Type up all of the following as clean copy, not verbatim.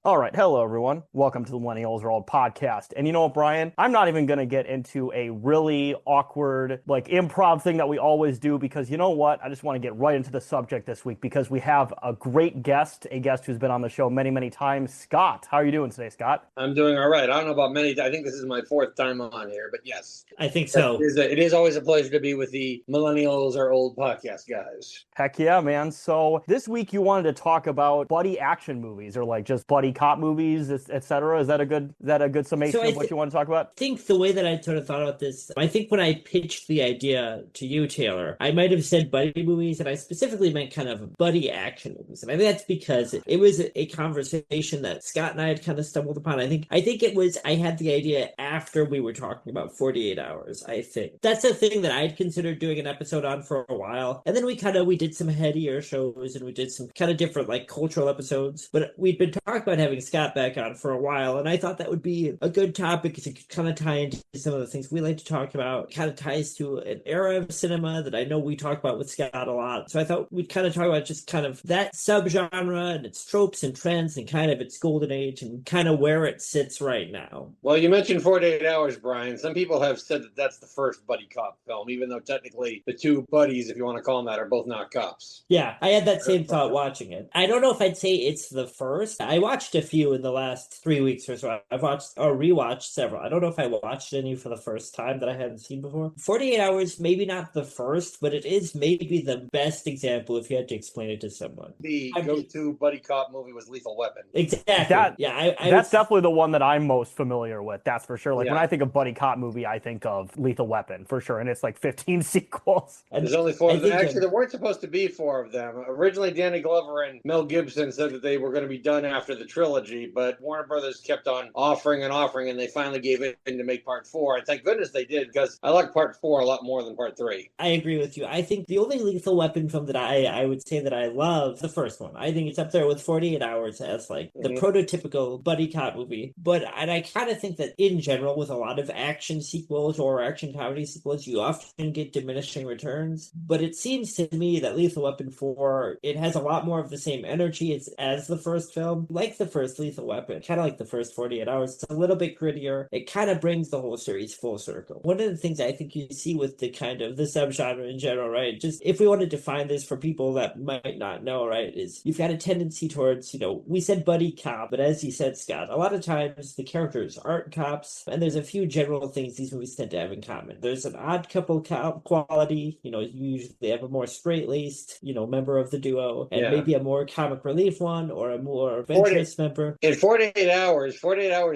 All right. Hello, everyone. Welcome to the Millennials Are Old podcast. And you know what, Brian? I'm not even going to get into a really awkward, improv thing that we always do because you know what? I just want to get right into the subject this week because we have a great guest, a guest who's been on the show many, many times. Scott, how are you doing today, Scott? I'm doing all right. I don't know about many. I think this is my fourth time on here, but yes. I think so. It is always a pleasure to be with the Millennials Are Old podcast guys. Heck yeah, man. So this week you wanted to talk about buddy action movies or just buddy cop movies, etc. Is that a good summation of what you want to talk about? I think the way that I sort of thought about this, I think when I pitched the idea to you, Taylor, I might have said buddy movies, and I specifically meant kind of buddy action movies. And I think that's because it was a conversation that Scott and I had kind of stumbled upon. I think I had the idea after we were talking about 48 Hours, I think. That's a thing that I'd considered doing an episode on for a while. And then we did some headier shows and we did some kind of different cultural episodes. But we'd been talking about having Scott back on for a while, and I thought that would be a good topic to kind of tie into some of the things we like to talk about. Kind of ties to an era of cinema that I know we talk about with Scott a lot. So I thought we'd kind of talk about just kind of that subgenre and its tropes and trends and kind of its golden age and kind of where it sits right now. Well, you mentioned 48 Hours, Brian. Some people have said that that's the first buddy cop film, even though technically the two buddies, if you want to call them that, are both not cops. Yeah, I had that same thought watching it. I don't know if I'd say it's the first. I watched a few in the last 3 weeks or so. I've watched or rewatched several. I don't know if I watched any for the first time that I hadn't seen before. 48 Hours, maybe not the first, but it is maybe the best example if you had to explain it to someone. The go-to buddy cop movie was Lethal Weapon. Exactly. That's definitely the one that I'm most familiar with. That's for sure. When I think of buddy cop movie, I think of Lethal Weapon for sure, and it's 15 sequels. There's only four of them. Actually, there weren't supposed to be four of them. Originally, Danny Glover and Mel Gibson said that they were going to be done after the trilogy, but Warner Brothers kept on offering, and they finally gave in to make part 4. And thank goodness they did, because I like part 4 a lot more than part 3. I agree with you. I think the only Lethal Weapon film that I would say that I love, the first one. I think it's up there with 48 Hours as the prototypical buddy cop movie. And I kind of think that in general, with a lot of action sequels or action comedy sequels, you often get diminishing returns. But it seems to me that Lethal Weapon 4, it has a lot more of the same energy as the first film. Like the first Lethal Weapon, kind of like the first 48 Hours, it's a little bit grittier. It kind of brings the whole series full circle. One of the things I think you see with the kind of the subgenre in general, right? Just if we want to define this for people that might not know, right, is you've got a tendency towards, we said buddy cop, but as you said, Scott, a lot of times the characters aren't cops, and there's a few general things these movies tend to have in common. There's an odd couple cop quality, you usually have a more straight-laced, member of the duo, and maybe a more comic relief one or a more adventurous member. In 48 Hours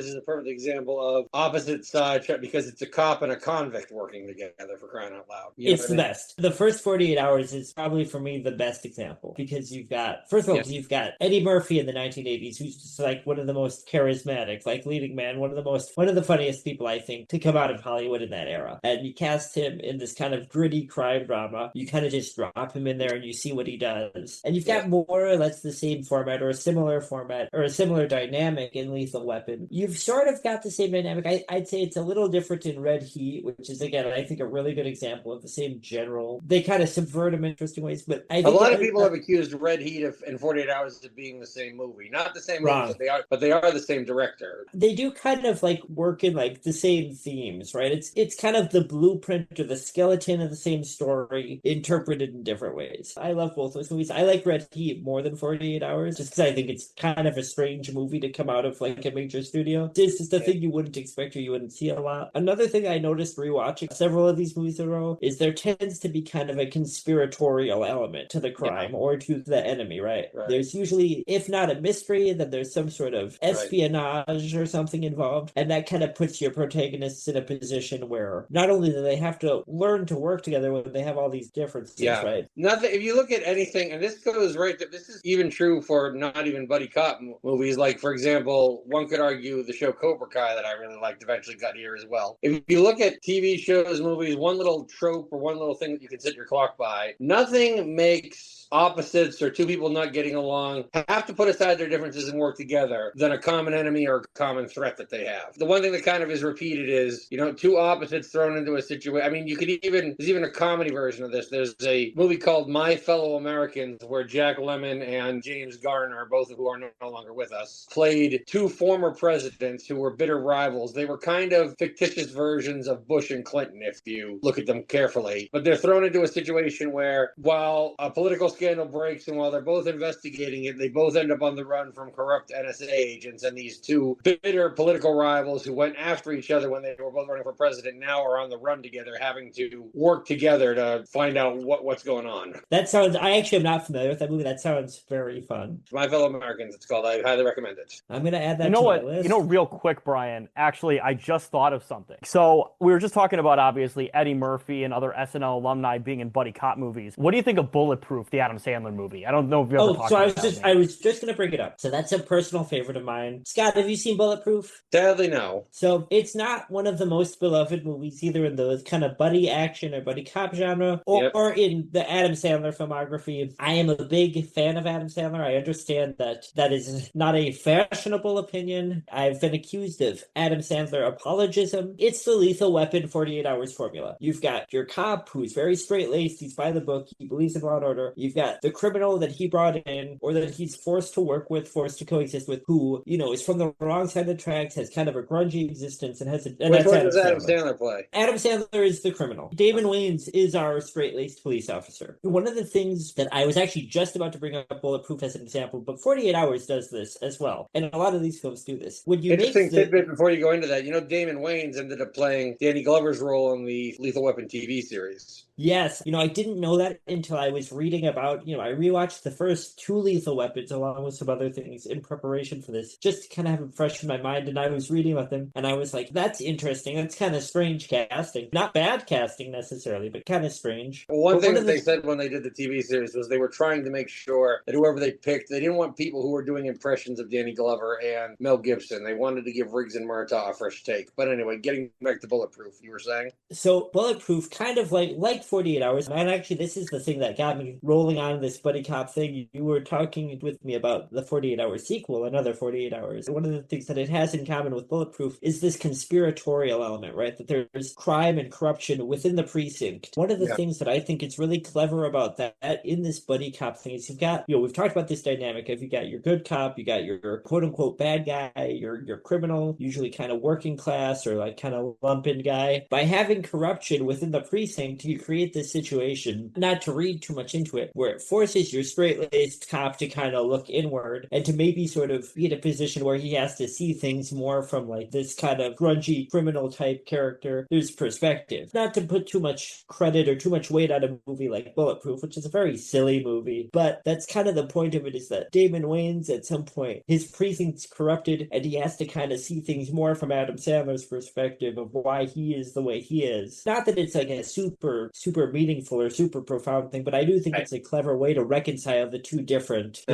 is a perfect example of opposite side, because it's a cop and a convict working together, for crying out loud. It's the best. The first 48 Hours is probably, for me, the best example, because you've got, first of all, you've got Eddie Murphy in the 1980s, who's just one of the most charismatic, leading man, one of the funniest people, I think, to come out of Hollywood in that era. And you cast him in this kind of gritty crime drama. You kind of just drop him in there and you see what he does. And you've got more or less the same format or a similar format or a similar dynamic in Lethal Weapon. You've sort of got the same dynamic. I'd say it's a little different in Red Heat, which is, again, I think a really good example of the same general. They kind of subvert them in interesting ways, but I think a lot of people have accused Red Heat and 48 Hours of being the same movie. Not the same movie, but they are the same director. They do kind of work in the same themes, right? It's kind of the blueprint or the skeleton of the same story interpreted in different ways. I love both those movies. I like Red Heat more than 48 Hours just because I think it's kind of a strange movie to come out of a major studio. This is the thing you wouldn't expect or you wouldn't see a lot. Another thing I noticed rewatching several of these movies in a row is there tends to be kind of a conspiratorial element to the crime or to the enemy, right? There's usually, if not a mystery, then there's some sort of espionage or something involved, and that kind of puts your protagonists in a position where not only do they have to learn to work together when they have all these differences, right? Nothing. If you look at anything, and this goes this is even true for not even buddy cop movies. For example, one could argue the show Cobra Kai that I really liked eventually got here as well. If you look at TV shows, movies, one little trope or one little thing that you can set your clock by, nothing makes opposites or two people not getting along have to put aside their differences and work together than a common enemy or a common threat that they have. The one thing that kind of is repeated is, two opposites thrown into a situation. I mean, there's even a comedy version of this. There's a movie called My Fellow Americans where Jack Lemmon and James Garner, both of who are no longer with with us, played two former presidents who were bitter rivals. They were kind of fictitious versions of Bush and Clinton, if you look at them carefully. But they're thrown into a situation where, while a political scandal breaks and while they're both investigating it, they both end up on the run from corrupt NSA agents. And these two bitter political rivals who went after each other when they were both running for president now are on the run together, having to work together to find out what's going on. That sounds, I actually am not familiar with that movie. That sounds very fun. My Fellow Americans, it's called. I highly recommend it. I'm going to add that You know to what? my list. You know, real quick, Brian, actually, I just thought of something. So we were just talking about, obviously, Eddie Murphy and other SNL alumni being in buddy cop movies. What do you think of Bulletproof, the Adam Sandler movie? I don't know if you ever talked so about that. I was just going to bring it up. So that's a personal favorite of mine. Scott, have you seen Bulletproof? Sadly, no. So it's not one of the most beloved movies either in those kind of buddy action or buddy cop genre or in the Adam Sandler filmography. I am a big fan of Adam Sandler. I understand that that is not a fashionable opinion. I've been accused of Adam Sandler apologism. It's the Lethal Weapon 48 Hours formula. You've got your cop who's very straight-laced. He's by the book. He believes in law and order. You've got the criminal that he brought in or that he's forced to work with, forced to coexist with, who, you know, is from the wrong side of the tracks, has kind of a grungy existence, and has a... Which one does Adam Sandler play? Adam Sandler is the criminal. Damon Wayans is our straight-laced police officer. One of the things that I was actually just about to bring up Bulletproof as an example, but 48 Hours does this as well. And a lot of these films do this. When you Interesting tidbit before you go into that. You know, Damon Wayans ended up playing Danny Glover's role in the Lethal Weapon TV series. Yes. You know, I didn't know that until I was reading about, you know, I rewatched the first two Lethal Weapons along with some other things in preparation for this, just to kind of have them fresh in my mind. And I was reading about them and I was like, that's interesting. That's kind of strange casting. Not bad casting necessarily, but kind of strange. One thing that they said when they did the TV series was they were trying to make sure that whoever they picked, they didn't want people who were doing impressions of Danny Glover and Mel Gibson. They wanted to give Riggs and Murtaugh a fresh take. But anyway, getting back to Bulletproof, you were saying? So Bulletproof, kind of like 48 Hours. And actually, this is the thing that got me rolling on this buddy cop thing. You were talking with me about the 48 Hour sequel, another 48 Hours. One of the things that it has in common with Bulletproof is this conspiratorial element, right? That there's crime and corruption within the precinct. One of the things that I think is really clever about that in this buddy cop thing is you've got, you know, we've talked about this dynamic of you got your good cop, you got your quote unquote bad guy, your criminal, usually kind of working class or like kind of lumpen guy. By having corruption within the precinct, you create this situation, not to read too much into it, where it forces your straight-laced cop to kind of look inward and to maybe sort of be in a position where he has to see things more from like this kind of grungy criminal type character, whose perspective. Not to put too much credit or too much weight on a movie like Bulletproof, which is a very silly movie, but that's kind of the point of it, is that Damon Wayans at some point, his precinct's corrupted and he has to kind of see things more from Adam Sandler's perspective of why he is the way he is. Not that it's like a super meaningful or super profound thing, but I do think it's a clever way to reconcile the two different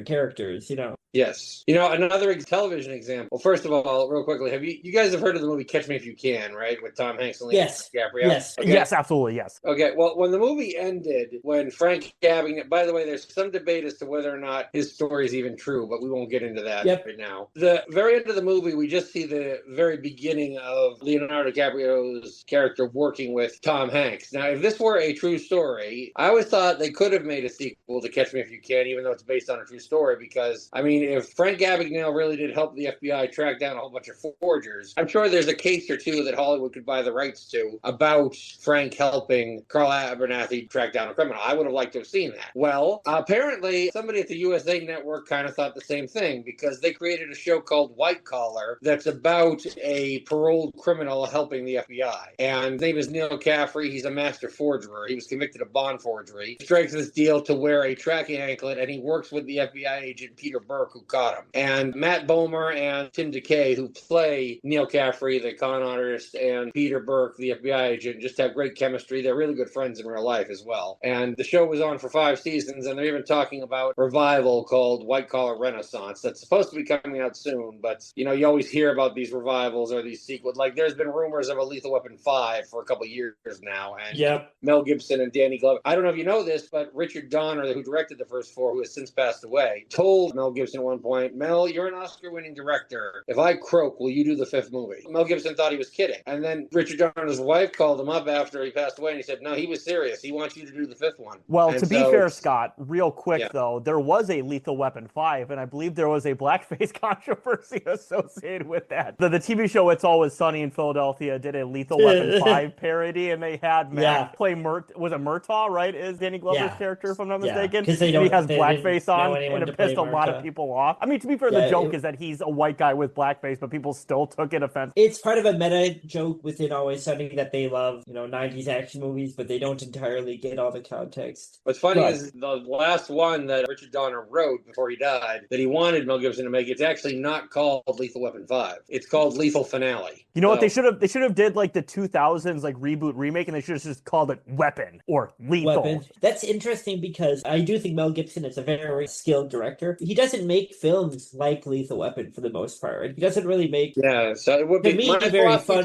characters, you know. Yes. You know, another television example. Well, first of all, real quickly, have you guys have heard of the movie Catch Me If You Can, right? With Tom Hanks and Leonardo DiCaprio? Yes. Okay. Yes, absolutely, yes. Okay, well, when the movie ended, when Frank Abagnale, by the way, there's some debate as to whether or not his story is even true, but we won't get into that right now. The very end of the movie, we just see the very beginning of Leonardo DiCaprio's character working with Tom Hanks. Now, if this were a true story, I always thought they could have made a sequel to Catch Me If You Can, even though it's based on a true story, because, I mean, if Frank Abagnale really did help the FBI track down a whole bunch of forgers, I'm sure there's a case or two that Hollywood could buy the rights to about Frank helping Carl Abernathy track down a criminal. I would have liked to have seen that. Well, apparently somebody at the USA Network kind of thought the same thing, because they created a show called White Collar that's about a paroled criminal helping the FBI. And his name is Neil Caffrey. He's a master forger. He was convicted of bond forgery. He strikes this deal to wear a tracking anklet, and he works with the FBI agent Peter Burke, who caught him. And Matt Bomer and Tim DeKay, who play Neil Caffrey, the con artist, and Peter Burke, the FBI agent, just have great chemistry. They're really good friends in real life as well. And the show was on for 5 seasons, and they're even talking about a revival called White Collar Renaissance that's supposed to be coming out soon. But, you know, you always hear about these revivals or these sequels. Like, there's been rumors of a Lethal Weapon 5 for a couple years now. And Yep. Mel Gibson and Danny Glover. I don't know if you know this, but Richard Donner, who directed the first four, who has since passed away, told Mel Gibson at one point, Mel, you're an Oscar-winning director. If I croak, will you do the fifth movie? Mel Gibson thought he was kidding. And then Richard Donner's wife called him up after he passed away, and he said, no, he was serious. He wants you to do the fifth one. Well, and to be fair, Scott, real quick, though, there was a Lethal Weapon 5, and I believe there was a blackface controversy associated with that. The TV show It's Always Sunny in Philadelphia did a Lethal Weapon 5 parody, and they had Mac play was it Murtaugh, right? Is Danny Glover's character, if I'm not mistaken? Because he has blackface on, and it pissed a lot of people off. I mean, to be fair, the joke is that he's a white guy with blackface, but people still took it offensive. It's part of a meta joke within Always Sunny that they love, 90s action movies, but they don't entirely get all the context. What's funny is the last one that Richard Donner wrote before he died, that he wanted Mel Gibson to make, it's actually not called Lethal Weapon 5. It's called Lethal Finale. You know what they should have did like the 2000s like reboot remake, and they should have just called it Weapon or Lethal. Weapon. That's interesting because I do think Mel Gibson is a very skilled director. He doesn't make films like Lethal Weapon for the most part. He doesn't really make. Yeah, so it would be very fun.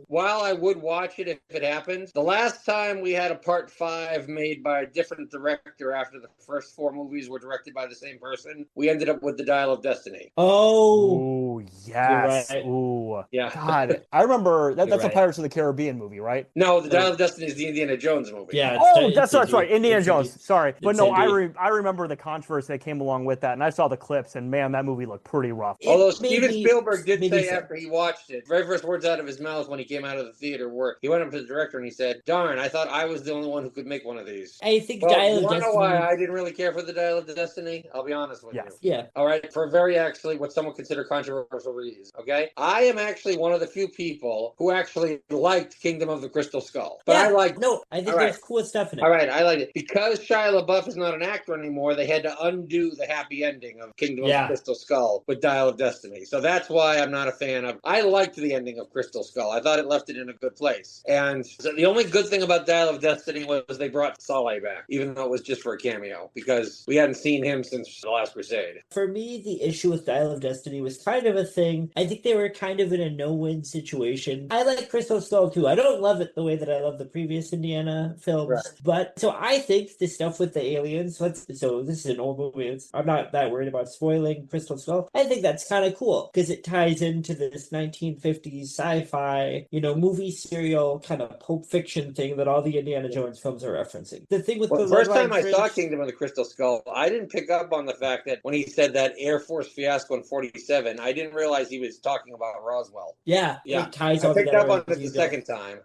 While I would watch it if it happens, the last time we had a part 5 made by a different director after the first 4 movies were directed by the same person, we ended up with The Dial of Destiny. Oh, yes. Right. Ooh, yeah. God, I remember that's a Pirates of the Caribbean movie, right? No, The Dial of Destiny is the Indiana Jones movie. Yeah. That's right. Indiana Jones. Sorry, but no, I remember the controversy that came along with that, and I saw the clips, and man, that movie looked pretty rough. Although Steven Spielberg did say after he watched it, very first words out of his mouth when he came out of the theater were, he went up to the director and he said, "Darn, I thought I was the only one who could make one of these." I think Dial of Destiny. You know why I didn't really care for The Dial of Destiny? I'll be honest with you. Yeah. All right, for what some would consider controversial reasons. Okay, I am actually one of the few people who actually liked Kingdom of the Crystal Skull, but I think there's cool stuff in it. All right, I liked it because Shia LaBeouf is not an actor anymore. They had to undo the happy ending of Kingdom of the Crystal Skull with Dial of Destiny. So that's why I'm not a fan of. I liked the ending of Crystal Skull. I thought it left it in a good place. And so the only good thing about Dial of Destiny was they brought Saleh back, even though it was just for a cameo, because we hadn't seen him since The Last Crusade. For me, the issue with Dial of Destiny was kind of a thing. I think they were kind of in a no-win situation. I like Crystal Skull too. I don't love it the way that I love the previous Indiana films, but so I think the stuff with the aliens. So this is an old movie. I'm not that worried about spoiling Crystal Skull. I think that's kind of cool because it ties into this 1950s sci-fi, movie serial kind of Pulp Fiction thing that all the Indiana Jones films are referencing. The thing with the first time I saw Kingdom of the Crystal Skull, I didn't pick up on the fact that when he said that Air Force fiasco in 47, I didn't realize he was talking about Roswell. Yeah. It ties I all picked together. up on it the second time.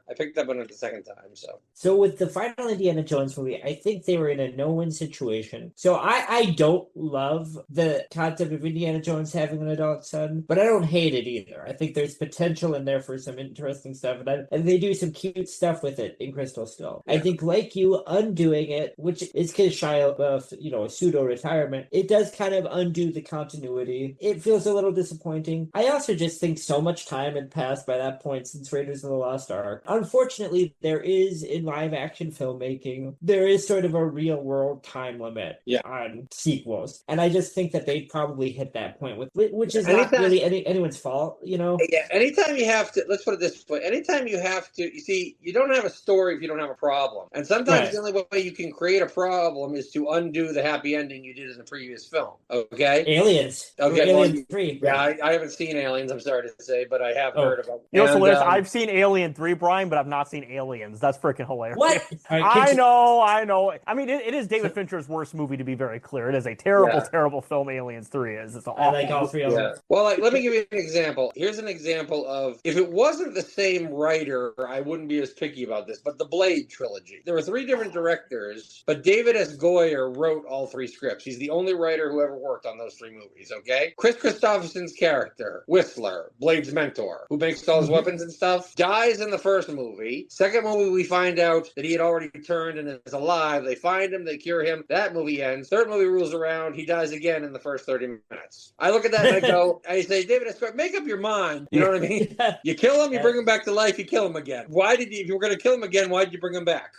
So with the final Indiana Jones movie, I think they were in a no-win situation. So I don't love the concept of Indiana Jones having an adult son, but I don't hate it either. I think there's potential in there for some interesting stuff, and they do some cute stuff with it in Crystal Skull. Yeah. I think, like you, undoing it, which is because Shia LaBeouf, a pseudo-retirement, it does kind of undo the continuity. It feels a little disappointing. I also just think so much time had passed by that point since Raiders of the Lost Ark. Unfortunately, there is, in live-action filmmaking, there is sort of a real-world time limit on sequels. And I just think that they probably hit that point, which is not really anyone's fault, Yeah, anytime you have to, let's put it this way, anytime you have to, you see, you don't have a story if you don't have a problem. And sometimes the only way you can create a problem is to undo the happy ending you did in the previous film, okay? Aliens. Okay, Aliens 3. Yeah, I haven't seen Aliens, I'm sorry to say, but I have heard about it. I've seen Alien 3, Brian, but I've not seen Aliens. That's freaking hilarious. What? I know. I mean, it is David Fincher's worst movie, to be very clear. It is a terrible, terrible film, Aliens 3 is. It's awful. I like all three of them. Well, let me give you an example. Here's an example of, if it wasn't the same writer, I wouldn't be as picky about this, but the Blade trilogy. There were 3 different directors, but David S. Goyer wrote all 3 scripts. He's the only writer who ever worked on those 3 movies, okay? Chris Christopherson's character, Whistler, Blade's mentor, who makes all his weapons and stuff, dies in the first movie. Second movie, we find out that he had already returned and is alive. They find him, they cure him. That movie ends. Third movie rolls around. He dies again in the first 30 minutes. I look at that and I go, I say, David, make up your mind. You know what I mean? You kill him, you bring him back to life, you kill him again. If you were going to kill him again, why did you bring him back?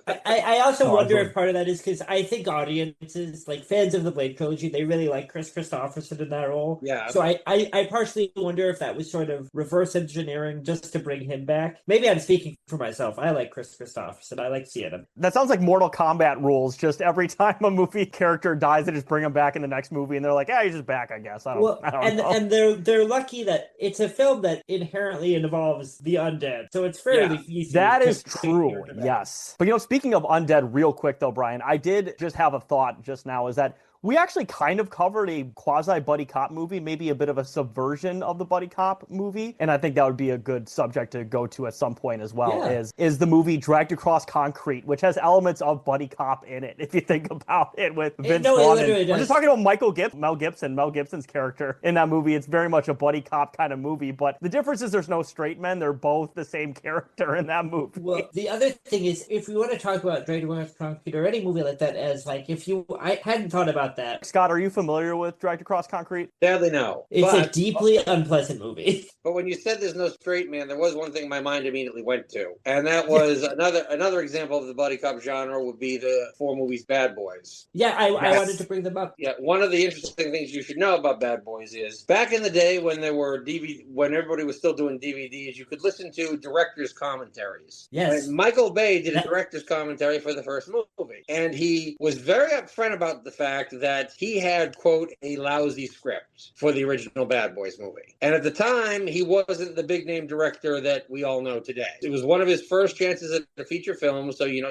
I also wonder if part of that is because I think audiences, like fans of the Blade trilogy, they really like Chris Christopherson in that role. Yeah. So I partially wonder if that was sort of reverse engineering just to bring him back. Maybe I'm speaking for myself. I like Chris Christopherson. I like seeing him. That sounds like Mortal Kombat rules. Just every time a movie character dies, they just bring him back in the next movie, and they're like, "Yeah, he's just back, I guess." I don't know. And they're lucky that it's a film that inherently involves the undead, so it's fairly easy. That is true. Yes, but speaking of undead, real quick though, Brian, I did just have a thought just now. Is that we actually kind of covered a quasi-buddy cop movie, maybe a bit of a subversion of the buddy cop movie, and I think that would be a good subject to go to at some point as well, is the movie Dragged Across Concrete, which has elements of buddy cop in it, if you think about it, with Vince Vaughn. We're just talking about Mel Gibson's character in that movie. It's very much a buddy cop kind of movie, but the difference is there's no straight men. They're both the same character in that movie. Well, the other thing is, if we want to talk about Dragged Across Concrete or any movie like that as, like, I hadn't thought about that. Scott, are you familiar with Dragged Across Concrete? Sadly, no. It's a deeply unpleasant movie. But when you said there's no straight man, there was one thing my mind immediately went to, and that was another example of the buddy cop genre would be the 4 movies Bad Boys. Yeah, I wanted to bring them up. Yeah, one of the interesting things you should know about Bad Boys is back in the day when there were when everybody was still doing DVDs, you could listen to director's commentaries. Yes. And Michael Bay did a director's commentary for the first movie, and he was very upfront about the fact that he had, quote, a lousy script for the original Bad Boys movie. And at the time, he wasn't the big name director that we all know today. It was one of his first chances at a feature film, so you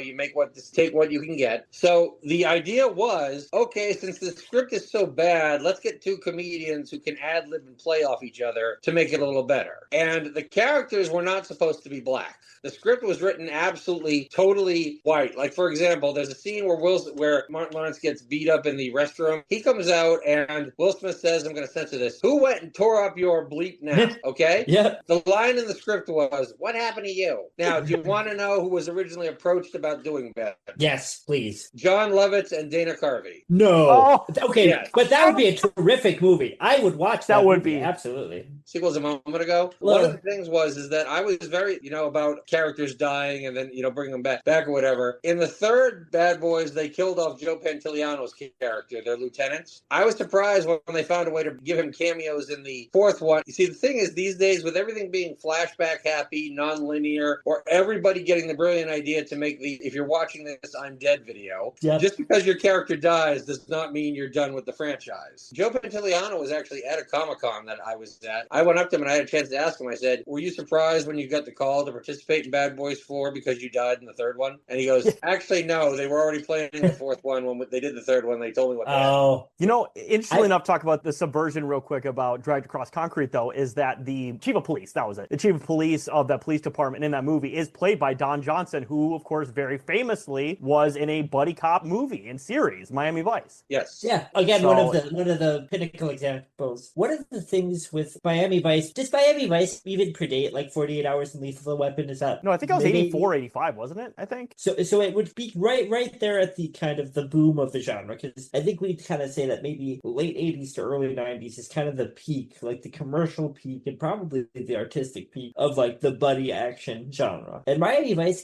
take what you can get. So the idea was, okay, since the script is so bad, let's get 2 comedians who can ad-lib and play off each other to make it a little better. And the characters were not supposed to be black. The script was written absolutely, totally white. Like, for example, there's a scene where Martin Lawrence gets beat up in the restroom. He comes out and Will Smith says, I'm going to censor this, "Who went and tore up your bleep now?" Okay? Yep. The line in the script was, "What happened to you?" Now, do you want to know who was originally approached about doing Bad? Yes, please. John Lovitz and Dana Carvey. No. Oh. Okay, yes. But that would be a terrific movie. I would watch that. That would movie. be. Absolutely. Sequels a moment ago. One of the things is that I was very, about characters dying and then, bringing them back or whatever. In the third Bad Boys, they killed off Joe Pantoliano's character, their lieutenant. I was surprised when they found a way to give him cameos in the fourth one. You see, the thing is, these days, with everything being flashback happy, non-linear, or everybody getting the brilliant idea to make if you're watching this I'm Dead video, just because your character dies does not mean you're done with the franchise. Joe Pantoliano was actually at a Comic-Con that I was at. I went up to him and I had a chance to ask him, I said, were you surprised when you got the call to participate in Bad Boys 4 because you died in the third one? And he goes, actually, no, they were already playing the fourth one when they did the third one. They told me what they had. Interestingly enough, talk about the subversion real quick about Dragged Across Concrete, though, is that the chief of police, that was it. The chief of police of that police department in that movie is played by Don Johnson, who, of course, very famously was in a buddy cop movie and series, Miami Vice. Yes. Yeah. Again, one of the pinnacle examples. One of the things with Miami Vice, does Miami Vice even predate like 48 Hours and Lethal Weapon? Is that? No, I think it was 84, 85, wasn't it? I think. So it would be right there at the kind of the boom of the genre, because I think we'd kind of say that maybe late 80s to early 90s is kind of the peak, like the commercial peak and probably the artistic peak of like the buddy action genre. And Miami Vice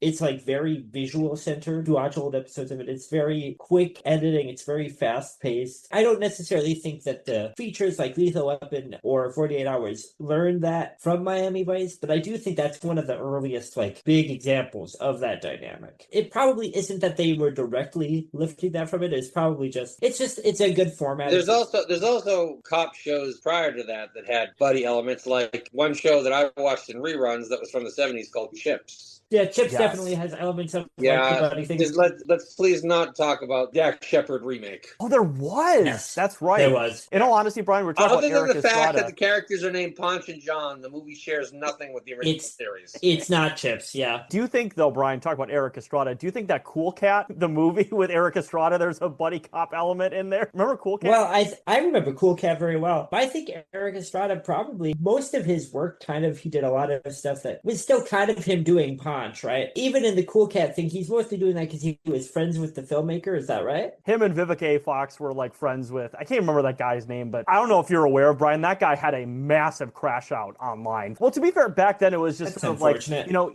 it's like very visual centered. You watch old episodes of it, it's very quick editing, it's very fast paced. I don't necessarily think that the features like Lethal Weapon or 48 Hours learned that from Miami Vice, but I do think that's one of the earliest like big examples of that dynamic. It probably isn't that they were directly lifting that from it. It's probably it's a good format. There's also cop shows prior to that had buddy elements, like one show that I watched in reruns that was from the 70s called Chips. Yeah, Chips definitely has elements of like the buddy thing. Let's please not talk about Dak Shepard remake. Oh, there was. Yes, that's right. There was. In all honesty, Brian, we're talking about Eric Estrada. Other than the fact that the characters are named Ponch and John, the movie shares nothing with the original series. It's not Chips, yeah. Do you think, though, Brian, talk about Eric Estrada, do you think that Cool Cat, the movie with Eric Estrada, there's a buddy cop element in there? Remember Cool Cat? Well, I remember Cool Cat very well. But I think Eric Estrada probably, most of his work he did a lot of stuff that was still kind of him doing Ponch, right? Even in the Cool Cat thing, he's mostly doing that because he was friends with the filmmaker. Is that right? Him and Vivica A. Fox were like friends with, I can't remember that guy's name, but I don't know if you're aware of, Brian, that guy had a massive crash out online. Well, to be fair, back then it was just sort of like,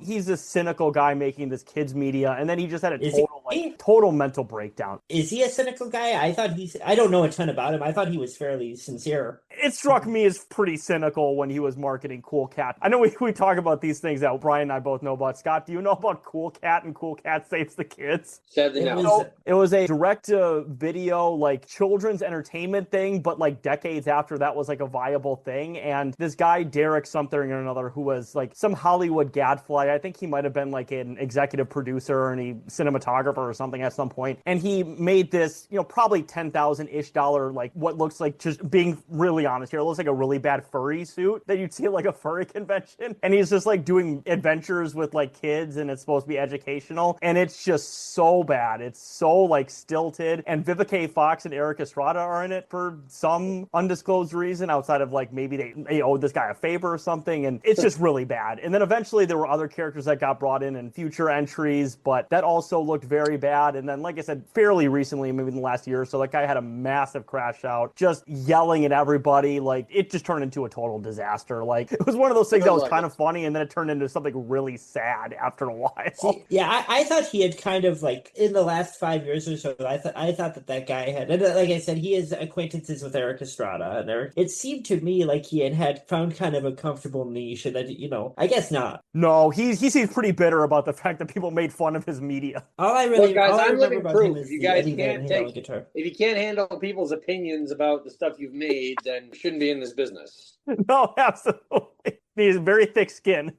he's this cynical guy making this kids media, and then he just had a total like total mental breakdown. Is he a cynical guy? I don't know a ton about him. I thought he was fairly sincere. It struck me as pretty cynical when he was marketing Cool Cat. I know we talk about these things that Brian and I both know about. Scott, do you know about Cool Cat and Cool Cat Saves the Kids? Sadly, no. It was a direct-to-video, like, children's entertainment thing, but, like, decades after that was, like, a viable thing. And this guy, Derek something or another, who was, like, some Hollywood gadfly. I think he might have been, like, an executive producer and a cinematographer or something at some point. And he made this, probably $10,000-ish, like, what looks like, just being really honest here, it looks like a really bad furry suit that you'd see at, like, a furry convention. And he's just, like, doing adventures with, like, kids, and it's supposed to be educational. And it's just so bad. It's so, like, stilted. And Vivica Fox and Eric Estrada are in it for some undisclosed reason outside of, like, maybe they owed this guy a favor or something. And it's just really bad. And then eventually there were other characters that got brought in future entries, but that also looked very bad. And then, like I said, fairly recently, maybe in the last year or so, that guy had a massive crash out, just yelling at everybody. Like, it just turned into a total disaster. Like, it was one of those things that was kind of funny, and then it turned into something really sad after a while. See, yeah, I thought he had kind of, like, in the last 5 years or so, I thought that guy had, and like I said, he has acquaintances with Eric Estrada, and it seemed to me like he had found kind of a comfortable niche, and that, I guess not. No, he seems pretty bitter about the fact that people made fun of his media. I'm living proof. If you guys if you can't handle people's opinions about the stuff you've made, then you shouldn't be in this business. No, absolutely. He's very thick skin,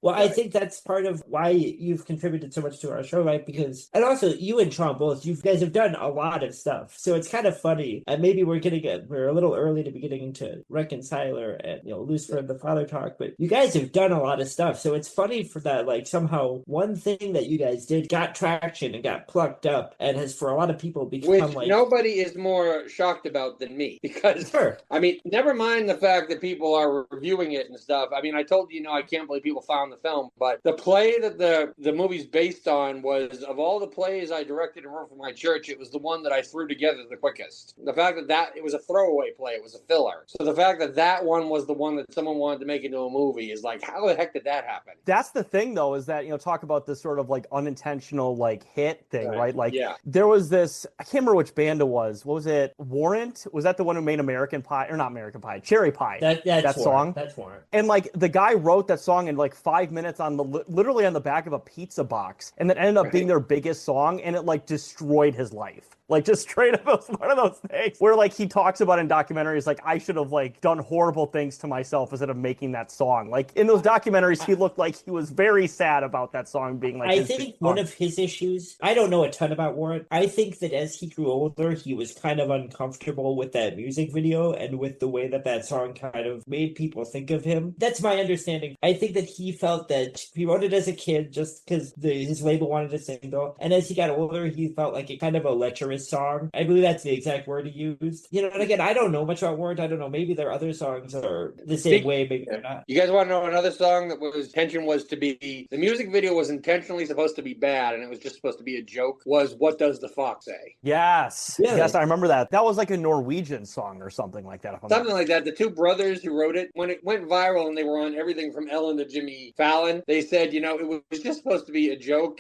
Well, I think that's part of why you've contributed so much to our show, right? And also you and Sean both, you guys have done a lot of stuff. So it's kind of funny. And maybe we're a little early to be getting into Reconciler and, Lucifer and the Father talk, but you guys have done a lot of stuff. So it's funny for that, like, somehow one thing that you guys did got traction and got plucked up and has, for a lot of people, become Which nobody is more shocked about than me. Because, I mean, never mind the fact that people are reviewing it and stuff. I mean, I told you, I can't believe people found the film, but the play that the movie's based on was, of all the plays I directed and wrote for my church, it was the one that I threw together the quickest. The fact that it was a throwaway play, it was a filler. So the fact that one was the one that someone wanted to make into a movie is like, how the heck did that happen? That's the thing, though, is that, talk about this sort of like unintentional like hit thing, right? Like, there was this, I can't remember which band it was. What was it? Warrant? Was that the one who made American Pie? Or not American Pie, Cherry Pie. That song? That's Warrant. And like the guy wrote that song in like 5 minutes on literally on the back of a pizza box, and that ended up being their biggest song, and it like destroyed his life. Like, just straight up, it was one of those things where, like, he talks about in documentaries, like, I should have, like, done horrible things to myself instead of making that song. Like, in those documentaries, he looked like he was very sad about that song being, like, I think one of his issues, I don't know a ton about Warren. I think that as he grew older, he was kind of uncomfortable with that music video and with the way that song kind of made people think of him. That's my understanding. I think that he felt that he wrote it as a kid just because his label wanted a single. And as he got older, he felt like it kind of a lecherous song. I believe that's the exact word he used. And again, I don't know much about Warrant. I don't know. Maybe their other songs are the same way. Maybe they're not. You guys want to know another song that was to be, the music video was intentionally supposed to be bad and it was just supposed to be a joke, was What Does the Fox Say? Yes. Yeah. Yes, I remember that. That was like a Norwegian song or something like that. Something like that. The two brothers who wrote it, when it went viral and they were on everything from Ellen to Jimmy Fallon, they said, it was just supposed to be a joke.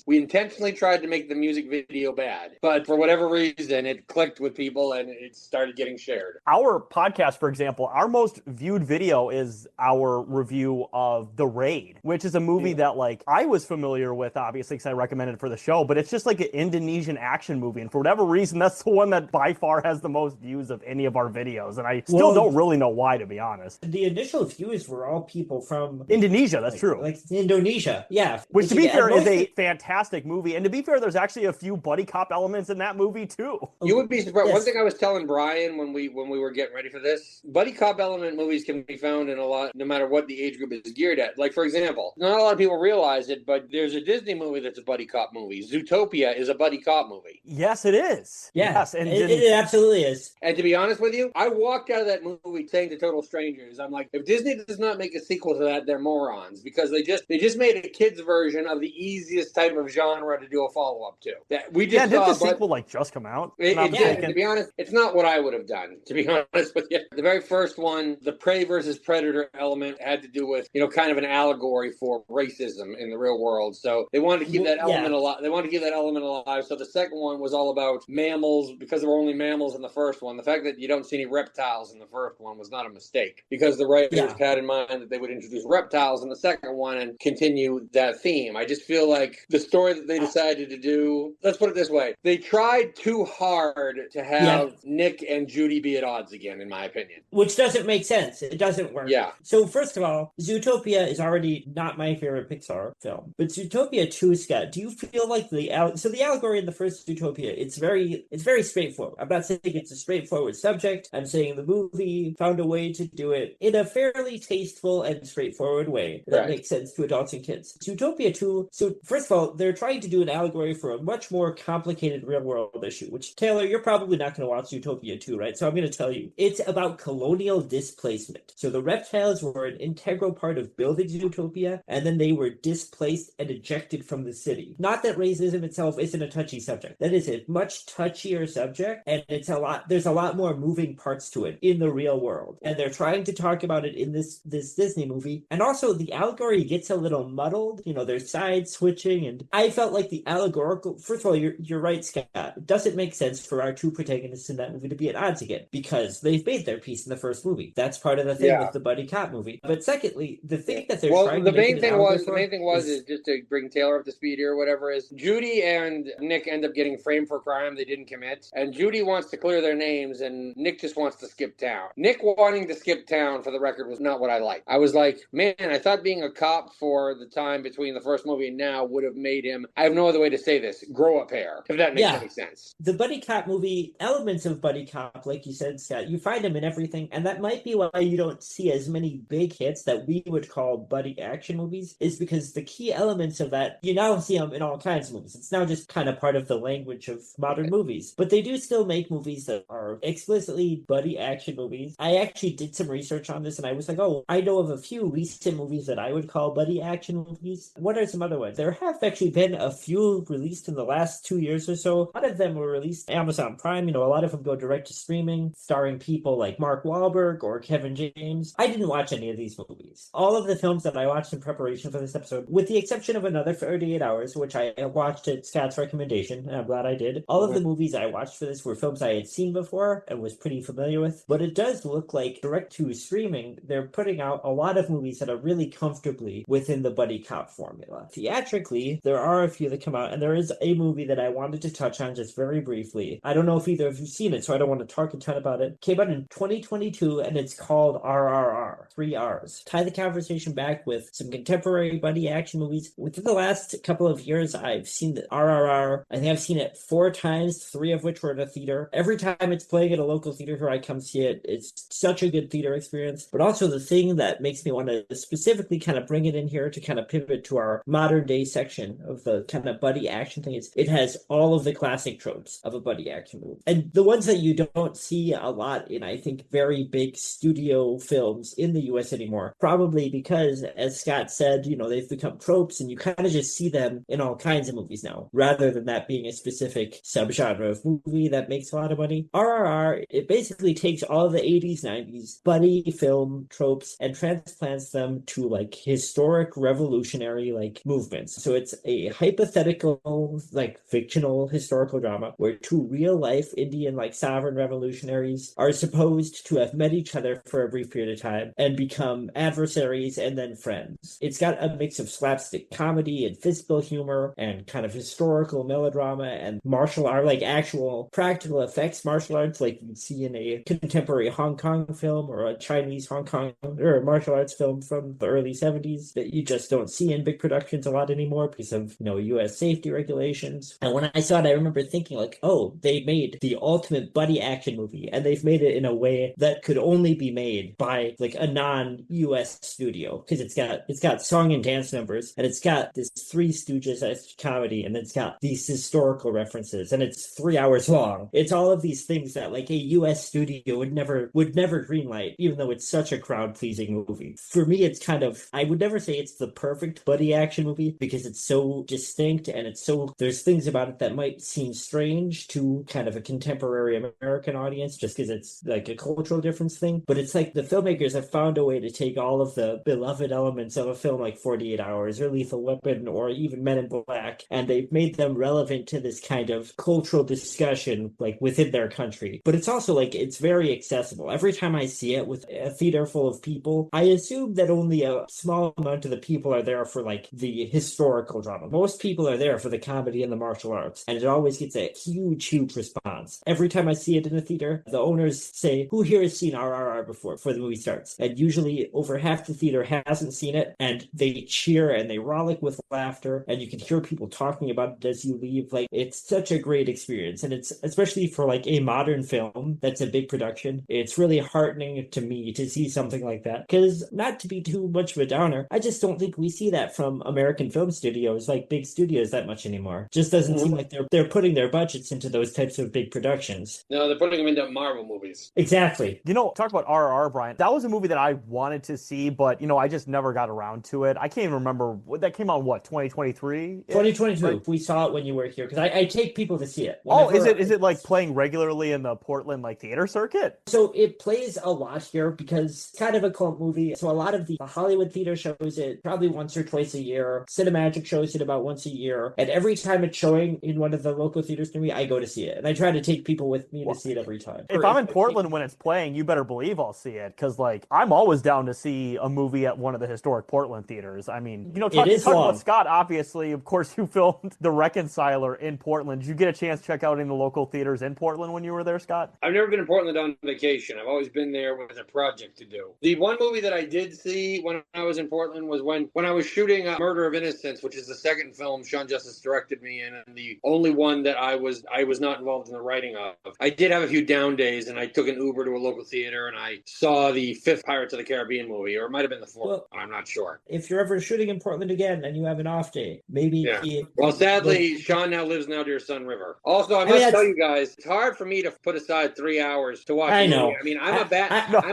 We intentionally tried to make the music video bad, but for whatever reason, it clicked with people and it started getting shared. Our podcast, for example, our most viewed video is our review of The Raid, which is a movie that, like, I was familiar with, obviously, because I recommended it for the show, but it's just like an Indonesian action movie. And for whatever reason, that's the one that by far has the most views of any of our videos. And I still don't really know why, to be honest. The initial views were all people from Indonesia, that's true. Like Indonesia, yeah. Which, to be fair, is a fantastic movie. And to be fair, there's actually a few buddy cop elements in that movie, too. You would be surprised. Yes. One thing I was telling Brian when we were getting ready for this, buddy cop element movies can be found in a lot, no matter what the age group is geared at. Like, for example, not a lot of people realize it, but there's a Disney movie that's a buddy cop movie. Zootopia is a buddy cop movie. Yes, it is. Yeah, yes, and it absolutely is. And to be honest with you, I walked out of that movie saying to total strangers, I'm like, if Disney does not make a sequel to that, they're morons, because they just made a kid's version of the easiest type of genre to do a follow-up to. That we just did the sequel like just come out? It did. To be honest, it's not what I would have done, to be honest with you. The very first one, the prey versus predator element had to do with, kind of an allegory for racism in the real world. So they wanted to keep that element alive. They wanted to keep that element alive. So the second one was all about mammals, because there were only mammals in the first one. The fact that you don't see any reptiles in the first one was not a mistake, because the writers had in mind that they would introduce reptiles in the second one and continue that theme. I just feel like the story that they decided to do, let's put it this way, they tried too hard to have Nick and Judy be at odds again, in my opinion. Which doesn't make sense. It doesn't work. Yeah. So first of all, Zootopia is already not my favorite Pixar film. But Zootopia 2, Scott, do you feel like the allegory in the first Zootopia, it's very straightforward. I'm not saying it's a straightforward subject. I'm saying the movie found a way to do it in a fairly tasteful and straightforward way that makes sense to adults and kids. Zootopia 2, so first of all, they're trying to do an allegory for a much more complicated real-world issue, which, Taylor, you're probably not going to watch Zootopia 2, right? So I'm going to tell you. It's about colonial displacement. So the reptiles were an integral part of building Zootopia, and then they were displaced and ejected from the city. Not that racism itself isn't a touchy subject. That is a much touchier subject, and there's a lot more moving parts to it in the real world. And they're trying to talk about it in this Disney movie. And also the allegory gets a little muddled. There's side switching, and I felt like the allegorical, first of all, you're right, Scott. It doesn't make sense for our two protagonists in that movie to be at odds again, because they've made their peace in the first movie. That's part of the thing with the buddy cop movie. But secondly, the thing that they're trying to make the main thing was is just to bring Taylor up to speed here, whatever, is Judy and Nick end up getting framed for a crime they didn't commit, and Judy wants to clear their names, and Nick just wants to skip town. Nick wanting to skip town, for the record, was not what I liked. I was like, man, I thought being a cop for the time between the first movie and now would have made him, I have no other way to say this, grow a pair, if that makes any sense. The buddy cop movie, elements of buddy cop, like you said, Scott, you find them in everything, and that might be why you don't see as many big hits that we would call buddy action movies, is because the key elements of that, you now see them in all kinds of movies. It's now just kind of part of the language of modern movies. But they do still make movies that are explicitly buddy action movies. I actually did some research on this, and I was like, oh, I know of a few recent movies that I would call buddy action movies. What are some other ones? There have actually been a few released in the last 2 years or so. A lot of them were released on Amazon Prime. A lot of them go direct to streaming, starring people like Mark Wahlberg or Kevin James. I didn't watch any of these movies. All of the films that I watched in preparation for this episode, with the exception of Another 48 Hours, which I watched at Scott's recommendation, and I'm glad I did, all of the movies I watched for this were films I had seen before and was pretty familiar with. But it does look like direct to streaming, they're putting out a lot of movies that are really comfortably within the buddy cop formula. Theatrically, there are a few that come out, and there is a movie that I wanted to touch on just very briefly. I don't know if either of you've seen it, so I don't want to talk a ton about it. Came out in 2022, and it's called RRR, 3 R's. Tie the conversation back with some contemporary buddy action movies. Within the last couple of years, I've seen the RRR. I think I've seen it 4 times, 3 of which were at a theater. Every time it's playing at a local theater here, I come see it. It's such a good theater experience. But also the thing that makes me want to specifically kind of bring it in here to kind of pivot to our modern day section of the kind of buddy action thing is it has all of the classic tropes of a buddy action movie. And the ones that you don't see a lot in, I think, very big studio films in the US anymore. Probably because, as Scott said, they've become tropes and you kind of just see them in all kinds of movies now, rather than that being a specific subgenre of movie that makes a lot of money. RRR, it basically takes all the 80s, 90s buddy film tropes and transplants them to like historic revolutionary like movements. So it's a hypothetical, like fictional historical drama where 2 real life Indian like sovereign revolutionaries are supposed to have met each other for a brief period of time and become adversaries and then friends. It's got a mix of slapstick comedy and physical humor and kind of historical melodrama and martial art, like actual practical effects martial arts like you'd see in a contemporary Hong Kong film or a Chinese Hong Kong or a martial arts film from the early 70s that you just don't see in big productions a lot anymore because of, US safety regulations. And when I saw it, I remember thinking like, oh, they made the ultimate buddy action movie, and they've made it in a way that could only be made by like a non-US studio, because it's got song and dance numbers, and it's got this Three Stooges comedy, and it's got these historical references, and it's 3 hours long. It's all of these things that like a US studio would never greenlight, even though it's such a crowd-pleasing movie. For me, it's kind of, I would never say it's the perfect buddy action movie because it's so distinct and there's things about it that might seem seem strange to kind of a contemporary American audience just because it's like a cultural difference thing. But it's like the filmmakers have found a way to take all of the beloved elements of a film like 48 Hours or Lethal Weapon or even Men in Black, and they've made them relevant to this kind of cultural discussion like within their country. But it's also like it's very accessible. Every time I see it with a theater full of people, I assume that only a small amount of the people are there for like the historical drama. Most people are there for the comedy and the martial arts, and it always gets a huge response. Every time I see it in a theater, the owners say, "Who here has seen RRR before the movie starts?" And usually over half the theater hasn't seen it, and they cheer and they rollick with laughter, and you can hear people talking about it as you leave. Like, it's such a great experience, and it's especially for like a modern film that's a big production. It's really heartening to me to see something like that, because not to be too much of a downer, I just don't think we see that from American film studios, like big studios, that much anymore. Just doesn't seem like they're putting their budgets into those types of big productions. No, they're putting them into Marvel movies. Exactly. You know, talk about RRR, Brian. That was a movie that I wanted to see, but, you know, I just never got around to it. I can't even remember. That came out, what, 2023? 2022. Right. We saw it when you were here, because I take people to see it. Oh, is it like playing regularly in the Portland like theater circuit? So it plays a lot here because it's kind of a cult movie. So a lot of the Hollywood theater shows it probably once or twice a year. Cinemagic shows it about once a year. And every time it's showing in one of the local theaters near me, I go to see it. And I try to take people with me to see it every time. If I'm in Portland when it's playing, you better believe I'll see it. Because, like, I'm always down to see a movie at one of the historic Portland theaters. I mean, you know, talking about Scott, obviously, of course, you filmed The Reconciler in Portland. Did you get a chance to check out any of the local theaters in Portland when you were there, Scott? I've never been in Portland on vacation. I've always been there with a project to do. The one movie that I did see when I was in Portland was when I was shooting Murder of Innocence, which is the second film Sean Justice directed me in, and the only one that I was not involved in the writing of. I did have a few down days, and I took an Uber to a local theater, and I saw the fifth Pirates of the Caribbean movie, or it might have been the fourth. Well, I'm not sure. If you're ever shooting in Portland again and you have an off day, maybe. Yeah. Well, sadly, Sean now lives near Sun River. Also, I must tell you guys, it's hard for me to put aside 3 hours to watch a movie. I mean, I'm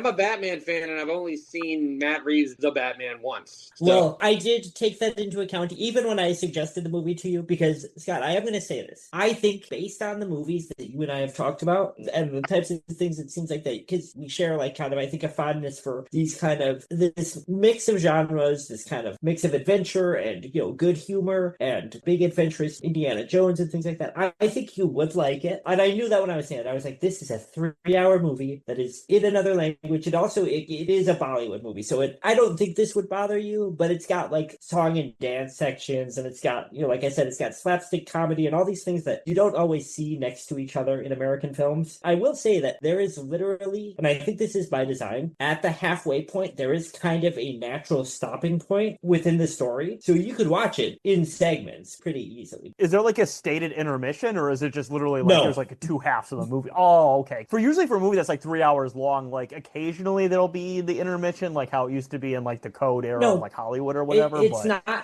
a Batman fan, and I've only seen Matt Reeves' The Batman once. So. Well, I did take that into account even when I suggested the movie to you, because, Scott, I am going to say this. I think based on the movies that you and I have talked about and the types of things, it seems like that, because we share like kind of, I think, a fondness for these kind of, this mix of genres, this kind of mix of adventure and, you know, good humor and big adventurous Indiana Jones and things like that. I think you would like it. And I knew that when I was saying it. I was like, this is a 3-hour movie that is in another language. And also, it is a Bollywood movie. So I don't think this would bother you, but it's got like song and dance sections. And it's got, you know, like I said, it's got slapstick comedy and all these things that you don't always see next to each other in American films. I will say that there is literally, and I think this is by design, at the halfway point, there is kind of a natural stopping point within the story. So you could watch it in segments pretty easily. Is there like a stated intermission, or is it just literally like there's like 2 halves of the movie? Oh, okay. Usually for a movie that's like 3 hours long, like occasionally there'll be the intermission, like how it used to be in like the Code era of like Hollywood or whatever.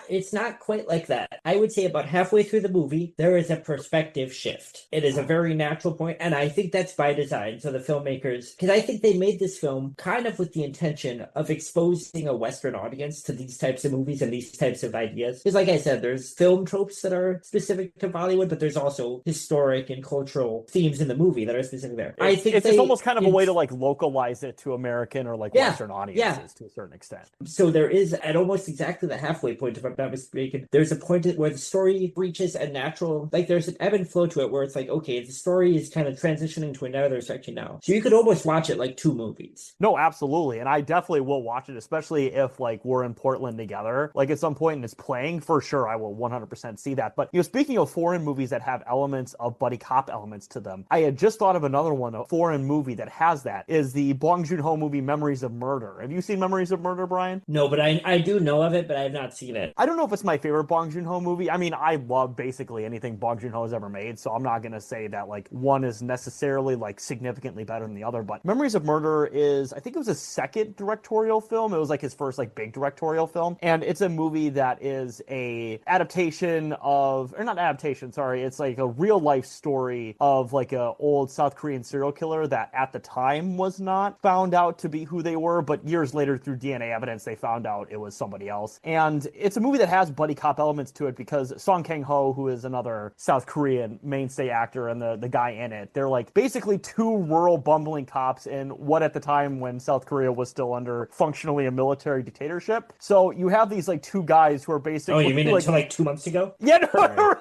It's not quite like that. I would say about halfway through the movie, there is a perspective shift. It is a very natural point, and I think that's by design. So the filmmakers, because I think they made this film kind of with the intention of exposing a Western audience to these types of movies and these types of ideas. Because like I said, there's film tropes that are specific to Bollywood, but there's also historic and cultural themes in the movie that are specific there. I think it's almost kind of a way to like localize it to American or like Western audiences to a certain extent. So there is, at almost exactly the halfway point, if I'm not mistaken, there's a point where the story reaches a natural, like there's an ebb and flow to it where it's like, okay, the story is kind of transitioning to another section now. So you could almost watch it like 2 movies. No, absolutely. And I definitely will watch it, especially if like we're in Portland together. Like at some point and it's playing, for sure I will 100% see that. But, you know, speaking of foreign movies that have elements of buddy cop elements to them, I had just thought of another one, a foreign movie that has that, is the Bong Joon-ho movie Memories of Murder. Have you seen Memories of Murder, Brian? No, but I do know of it, but I have not seen it. I don't know if it's my favorite Bong Joon-ho movie. I mean, I love basically anything Bong Joon-ho has ever made, so I'm not going to say that like one is necessarily like significantly better than the other, but Memories of Murder is, I think it was his second directorial film. It was like his first like big directorial film, and it's a movie that is a adaptation of, or not adaptation, sorry, it's like a real life story of like a old South Korean serial killer that at the time was not found out to be who they were, but years later through DNA evidence they found out it was somebody else. And it's a movie that has buddy cop elements to it because Song Kang-ho, who is another South Korean Korean mainstay actor and the guy in it. They're like basically two rural bumbling cops in what at the time when South Korea was still under functionally a military dictatorship. So you have these like two guys who are basically... Oh, you mean until like 2 months ago? Yeah, no.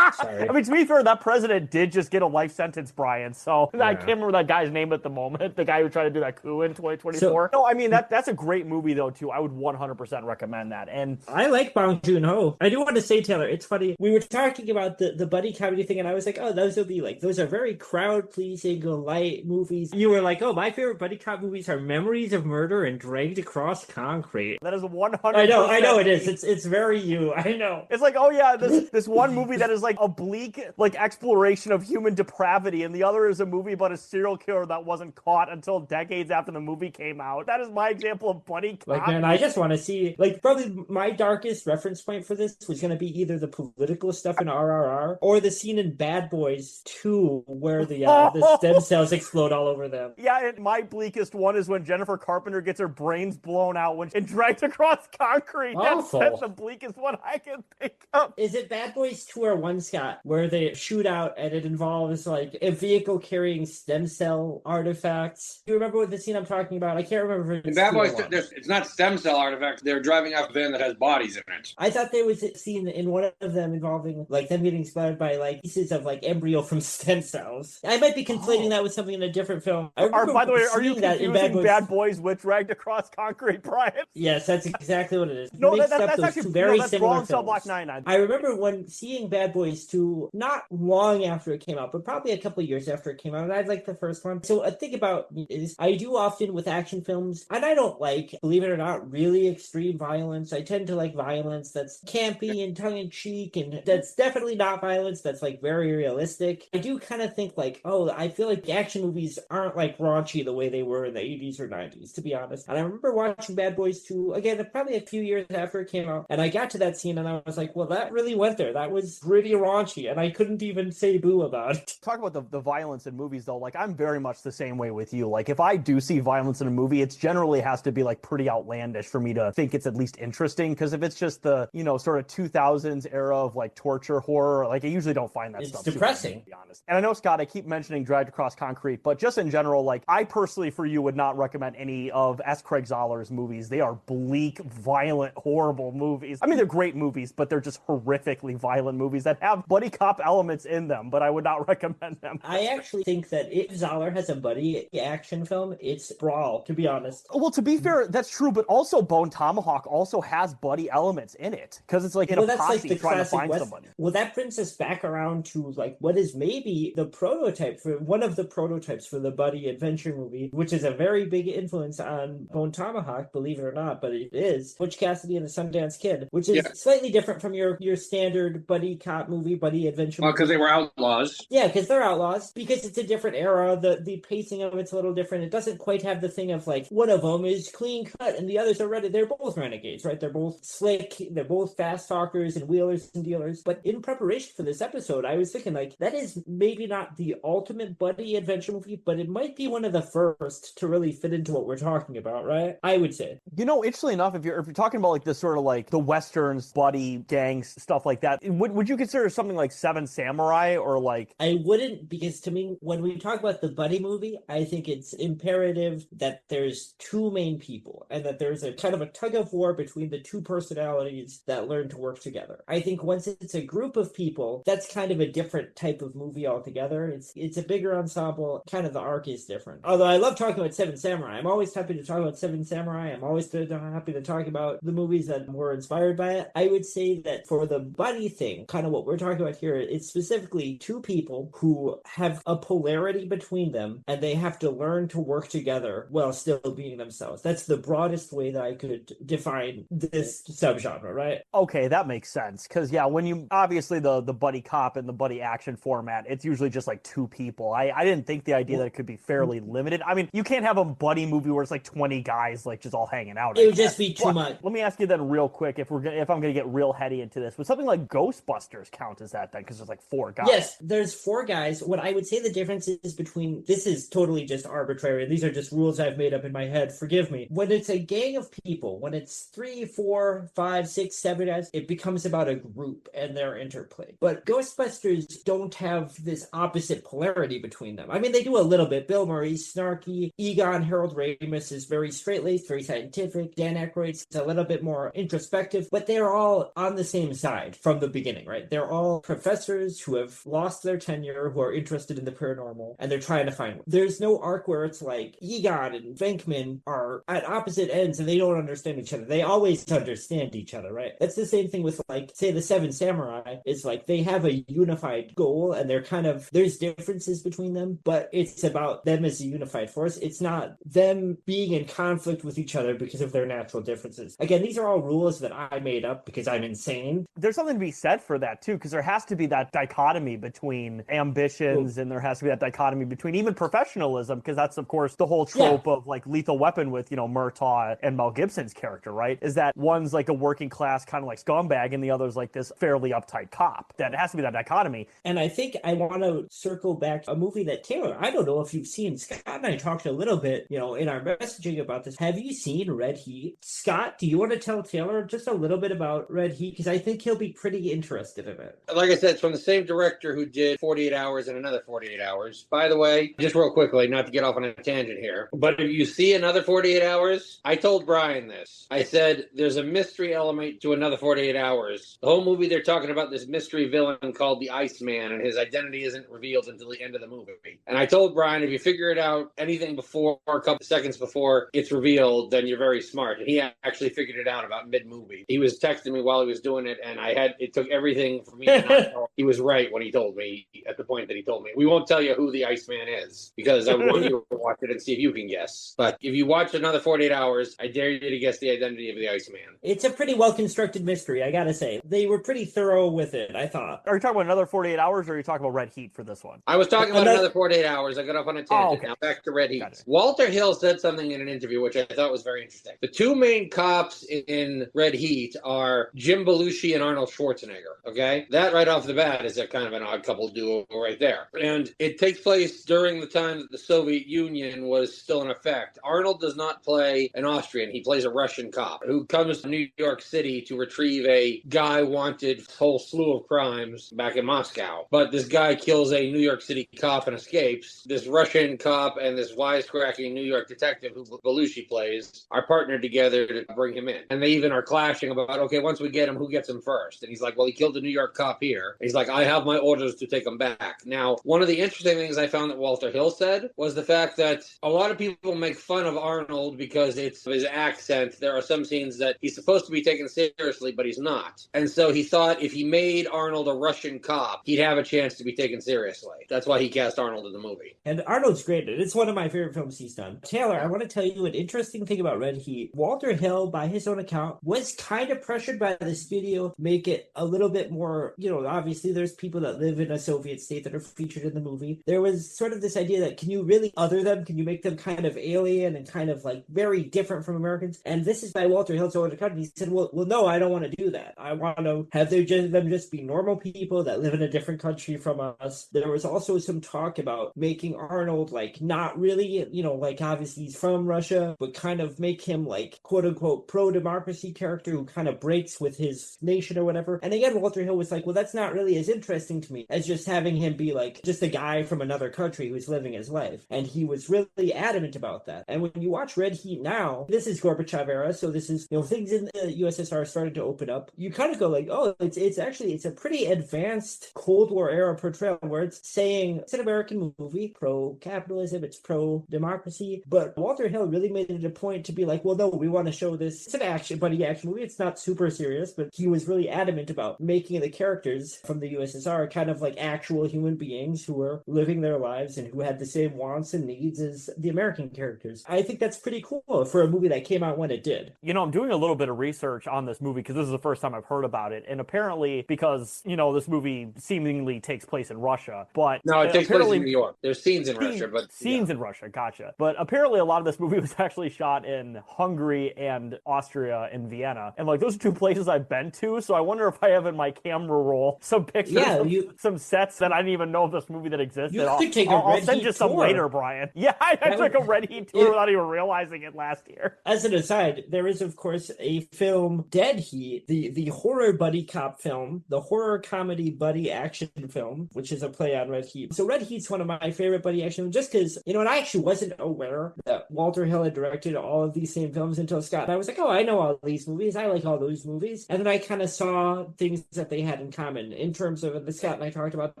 Sorry. I mean, to be fair, that president did just get a life sentence, Brian. So I can't remember that guy's name at the moment. The guy who tried to do that coup in 2024. No, I mean, that's a great movie, though, too. I would 100% recommend that. And I like Bong Joon-ho. I do want to say, Taylor, it's funny. We were talking about the buddy comedy thing, and I was like, oh, those are very crowd-pleasing, light movies. You were like, oh, my favorite buddy cop movies are Memories of Murder and Dragged Across Concrete. That is 100%. I know it is. It's very you. I know. It's like, oh yeah, this one movie that is like a bleak like exploration of human depravity, and the other is a movie about a serial killer that wasn't caught until decades after the movie came out. That is my example of buddy cop. Like, man, I just want to see, like, probably my darkest reference point for this was going to be either the political stuff in RRR or the scene in Bad Boys 2 where the stem cells explode all over them. Yeah, and my bleakest one is when Jennifer Carpenter gets her brains blown out and dragged across concrete. That's the bleakest one I can think of. Is it Bad Boys 2 or 1, Scott, where they shoot out and it involves like a vehicle carrying stem cell artifacts? Do you remember what the scene I'm talking about? I can't remember if it's in Bad Boys. It's not stem cell artifacts. They're driving off a van that has bodies in it. I thought there was a scene in one of them involving like them getting splattered by like pieces of like embryo from stem cells. I might be conflating that with something in a different film. By the way, are you confusing Bad Boys with Dragged Across Concrete, Brian? Yes, that's exactly what it is. No, that's actually very that's similar Wrong Cell Block 99. I remember when seeing Bad Boys 2, not long after it came out, but probably a couple of years after it came out, and I liked the first one. So a thing about me is I do often with action films, and I don't like, believe it or not, really extreme violence. I tend to like violence that's campy and tongue-in-cheek, and that's definitely not violence that's like very realistic. I do kind of think like, oh, I feel like action movies aren't like raunchy the way they were in the 80s or 90s, to be honest. And I remember watching Bad Boys 2, again, probably a few years after it came out, and I got to that scene and I was like, well, that really went there. That was pretty raunchy, and I couldn't even say boo about it. Talk about the violence in movies, though. Like, I'm very much the same way with you. Like, if I do see violence in a movie, it generally has to be like pretty outlandish for me to think it's at least interesting, because if it's just the, sort of 2000s era of like torture horror, like I usually don't find that stuff depressing, to be honest. And I know, Scott, I keep mentioning Dragged Across Concrete, but just in general, like I personally for you would not recommend any of S. Craig Zahler's movies. They are bleak, violent, horrible movies. I mean, they're great movies, but they're just horrifically violent movies that have buddy cop elements in them, but I would not recommend them. I actually think that if Zahler has a buddy action film, it's Brawl, to be honest. Well, to be fair, that's true, but also Bone Tomahawk also has buddy elements in it, because it's like in a posse like trying to find somebody. Well, that brings us back around to like what is maybe the prototype for one of the prototypes for the buddy adventure movie, which is a very big influence on Bone Tomahawk, believe it or not, but it is Butch Cassidy and the Sundance Kid, which is slightly different from your standard buddy cop movie, buddy adventure movie. Well, because they were outlaws. Yeah, because they're outlaws. Because it's a different era, the pacing of it's a little different. It doesn't quite have the thing of like one of them is clean cut and the others are ready. They're both renegades, right? They're both slick. They're both fast talkers and wheelers and dealers. But in preparation for this episode, I was thinking like that is maybe not the ultimate buddy adventure movie, but it might be one of the first to really fit into what we're talking about, right? I would say. Interestingly enough, if you're talking about like this sort of like the westerns, buddy gangs, stuff like that, would you consider something like Seven Samurai or like? I wouldn't, because to me, when we talk about the buddy movie, I think it's imperative that there's two main people and that there's a kind of a tug of war between the two personalities that learn to work together. I think once it's a group of people, that's kind of a different type of movie altogether. It's a bigger ensemble, kind of the arc is different. Although I love talking about Seven Samurai. I'm always happy to talk about Seven Samurai. I'm always happy to talk about the movies that were inspired by it. I would say that for the buddy thing, kind of what we're talking about here, it's specifically two people who have a polarity between them and they have to learn to work together while still being themselves. That's the broadest way that I could define this subgenre, right? Okay, that makes sense. Because, when you, obviously the buddy cop and the buddy action format, it's usually just like two people. I didn't think the idea that it could be fairly limited. I mean, you can't have a buddy movie where it's like 20 guys like just all hanging out. It would just be too much. Let me ask you then real quick, if I'm going to get real heady into this, with something like Ghostbusters, count is that then? Because there's like 4 guys. Yes, there's 4 guys. What I would say the difference is between, this is totally just arbitrary. These are just rules I've made up in my head. Forgive me. When it's a gang of people, when it's 3, 4, 5, 6, 7 guys, it becomes about a group and their interplay. But Ghostbusters don't have this opposite polarity between them. I mean, they do a little bit. Bill Murray's snarky. Egon Harold Ramis is very straight-laced, very scientific. Dan Aykroyd's a little bit more introspective, but they're all on the same side from the beginning, right? They're all professors who have lost their tenure, who are interested in the paranormal, and they're trying to find one. There's no arc where it's like Egon and Venkman are at opposite ends and they don't understand each other. They always understand each other, right? It's the same thing with, like, say, the Seven Samurai. Is like they have a unified goal and they're kind of, there's differences between them, but it's about them as a unified force. It's not them being in conflict with each other because of their natural differences. Again, these are all rules that I made up because I'm insane. There's something to be said for that too, because there has to be that dichotomy between ambitions, and there has to be that dichotomy between even professionalism, because that's of course the whole trope of like Lethal Weapon with, you know, Murtaugh and Mel Gibson's character, right? Is that one's like a working class kind of like scumbag and the other's like this fairly uptight cop. That it has to be that dichotomy. And I think I want to circle back to a movie that, Taylor, I don't know if you've seen. Scott and I talked a little bit, you know, in our messaging about this. Have you seen Red Heat? Scott, do you want to tell Taylor just a little bit about Red Heat? Because I think he'll be pretty interested in it. Like I said, it's from the same director who did 48 Hours and Another 48 Hours. By the way, just real quickly, not to get off on a tangent here, but if you see Another 48 Hours, I told Brian this. I said, there's a mystery element to Another 48 Hours. The whole movie, they're talking about this mystery villain called the Iceman, and his identity isn't revealed until the end of the movie. And I told Brian, if you figure it out anything before, a couple seconds before it's revealed, then you're very smart. And he actually figured it out about mid-movie. He was texting me while he was doing it, and it took everything for me to not know. He was right when he told me, at the point that he told me. We won't tell you who the Iceman is, because I want you to watch it and see if you can guess. But if you watch Another 48 Hours, I dare you to guess the identity of the Iceman. It's a pretty well-constructed mystery, I gotta say. They were pretty thorough with it, I thought. Are you talking about Another 48 Hours, or are you talking about Red Heat for this one? I was talking about Another 48 Hours. I got off on a tangent. Oh, okay. Now back to Red Heat. Walter Hill said something in an interview which I thought was very interesting. The 2 main cops in Red Heat are Jim Belushi and Arnold Schwarzenegger, okay? That right off the bat is a kind of an odd couple duo right there. And it takes place during the time that the Soviet Union was still in effect. Arnold does not play an Austrian. He plays a Russian cop who comes to New York City to retrieve a guy wanted whole slew of crimes back in Moscow. But this guy kills a New York City cop and escapes. This Russian cop and this wisecracking New York detective who Belushi plays are partnered together to bring him in. And they even are clashing about, okay, once we get him, who gets him first? And he's like, well, he killed a New York cop here. And he's like, I have my orders to take him back. Now, one of the interesting things I found that Walter Hill said was the fact that a lot of people make fun of Arnold because it's his accent. There are some scenes that he's supposed to be taken seriously, but he's not. And so he thought if he made Arnold a Russian cop, he'd have a chance to be taken seriously. That's why he cast Arnold in the movie. And Arnold's great. It's one of my favorite films he's done. Taylor, I want to tell you an interesting thing about Red Heat. Walter Hill, by his own account, was kind of pressured by the studio to make it a little bit more, you know, obviously there's people that live in a Soviet state that are featured in the movie. There was sort of this idea that, can you really other them? Can you make them kind of alien and kind of like very different from Americans? And this is by Walter Hill's own account. He said, well, no, I don't want to do that. I want to have them just be normal people that live in a different country from us. There was also some talk about making Arnold like not really, you know, like obviously he's from Russia, but kind of make him like quote unquote pro-democracy character who kind of breaks with his nation or whatever. And again, Walter Hill was like, well, that's not really as interesting to me as just having him be like just a guy from another country who's living his life. And he was really adamant about that. And when you watch Red Heat now, this is Gorbachev era, so this is, you know, things in the USSR started to open up. You kind of go like, oh, it's a pretty advanced Cold War era portrayal where it's saying it's an American movie, pro-capitalism, it's pro-democracy, but Walter Hill really made it a point to be like, well, no, we want to show this. It's an action movie. It's not super serious, but he was really adamant about making the characters from the USSR kind of like actual human beings who were living their lives and who had the same wants and needs as the American characters. I think that's pretty cool for a movie that came out when it did. You know, I'm doing a little bit of research on this movie because this is the first time I've heard about it. And apparently, because, you know, this movie seemingly takes place in Russia, but... No, it takes place in New York. There's scenes in Russia, but... Scenes in Russia, gotcha. But apparently a lot of this movie was actually shot in Hungary and Austria and Vienna. And, like, those are 2 places I've been to, so I wonder if I have in my camera camera roll some pictures of some sets that I didn't even know of this movie that existed. You could take I'll send you some later, Brian. Yeah, I took a Red Heat tour without even realizing it last year. As an aside, there is, of course, a film, Dead Heat, the horror buddy cop film, the horror comedy buddy action film, which is a play on Red Heat. So Red Heat's one of my favorite buddy action films, just because, and I actually wasn't aware that Walter Hill had directed all of these same films until Scott and I was like, oh, I know all these movies. I like all those movies. And then I kind of saw things that they had in common in terms of, and Scott and I talked about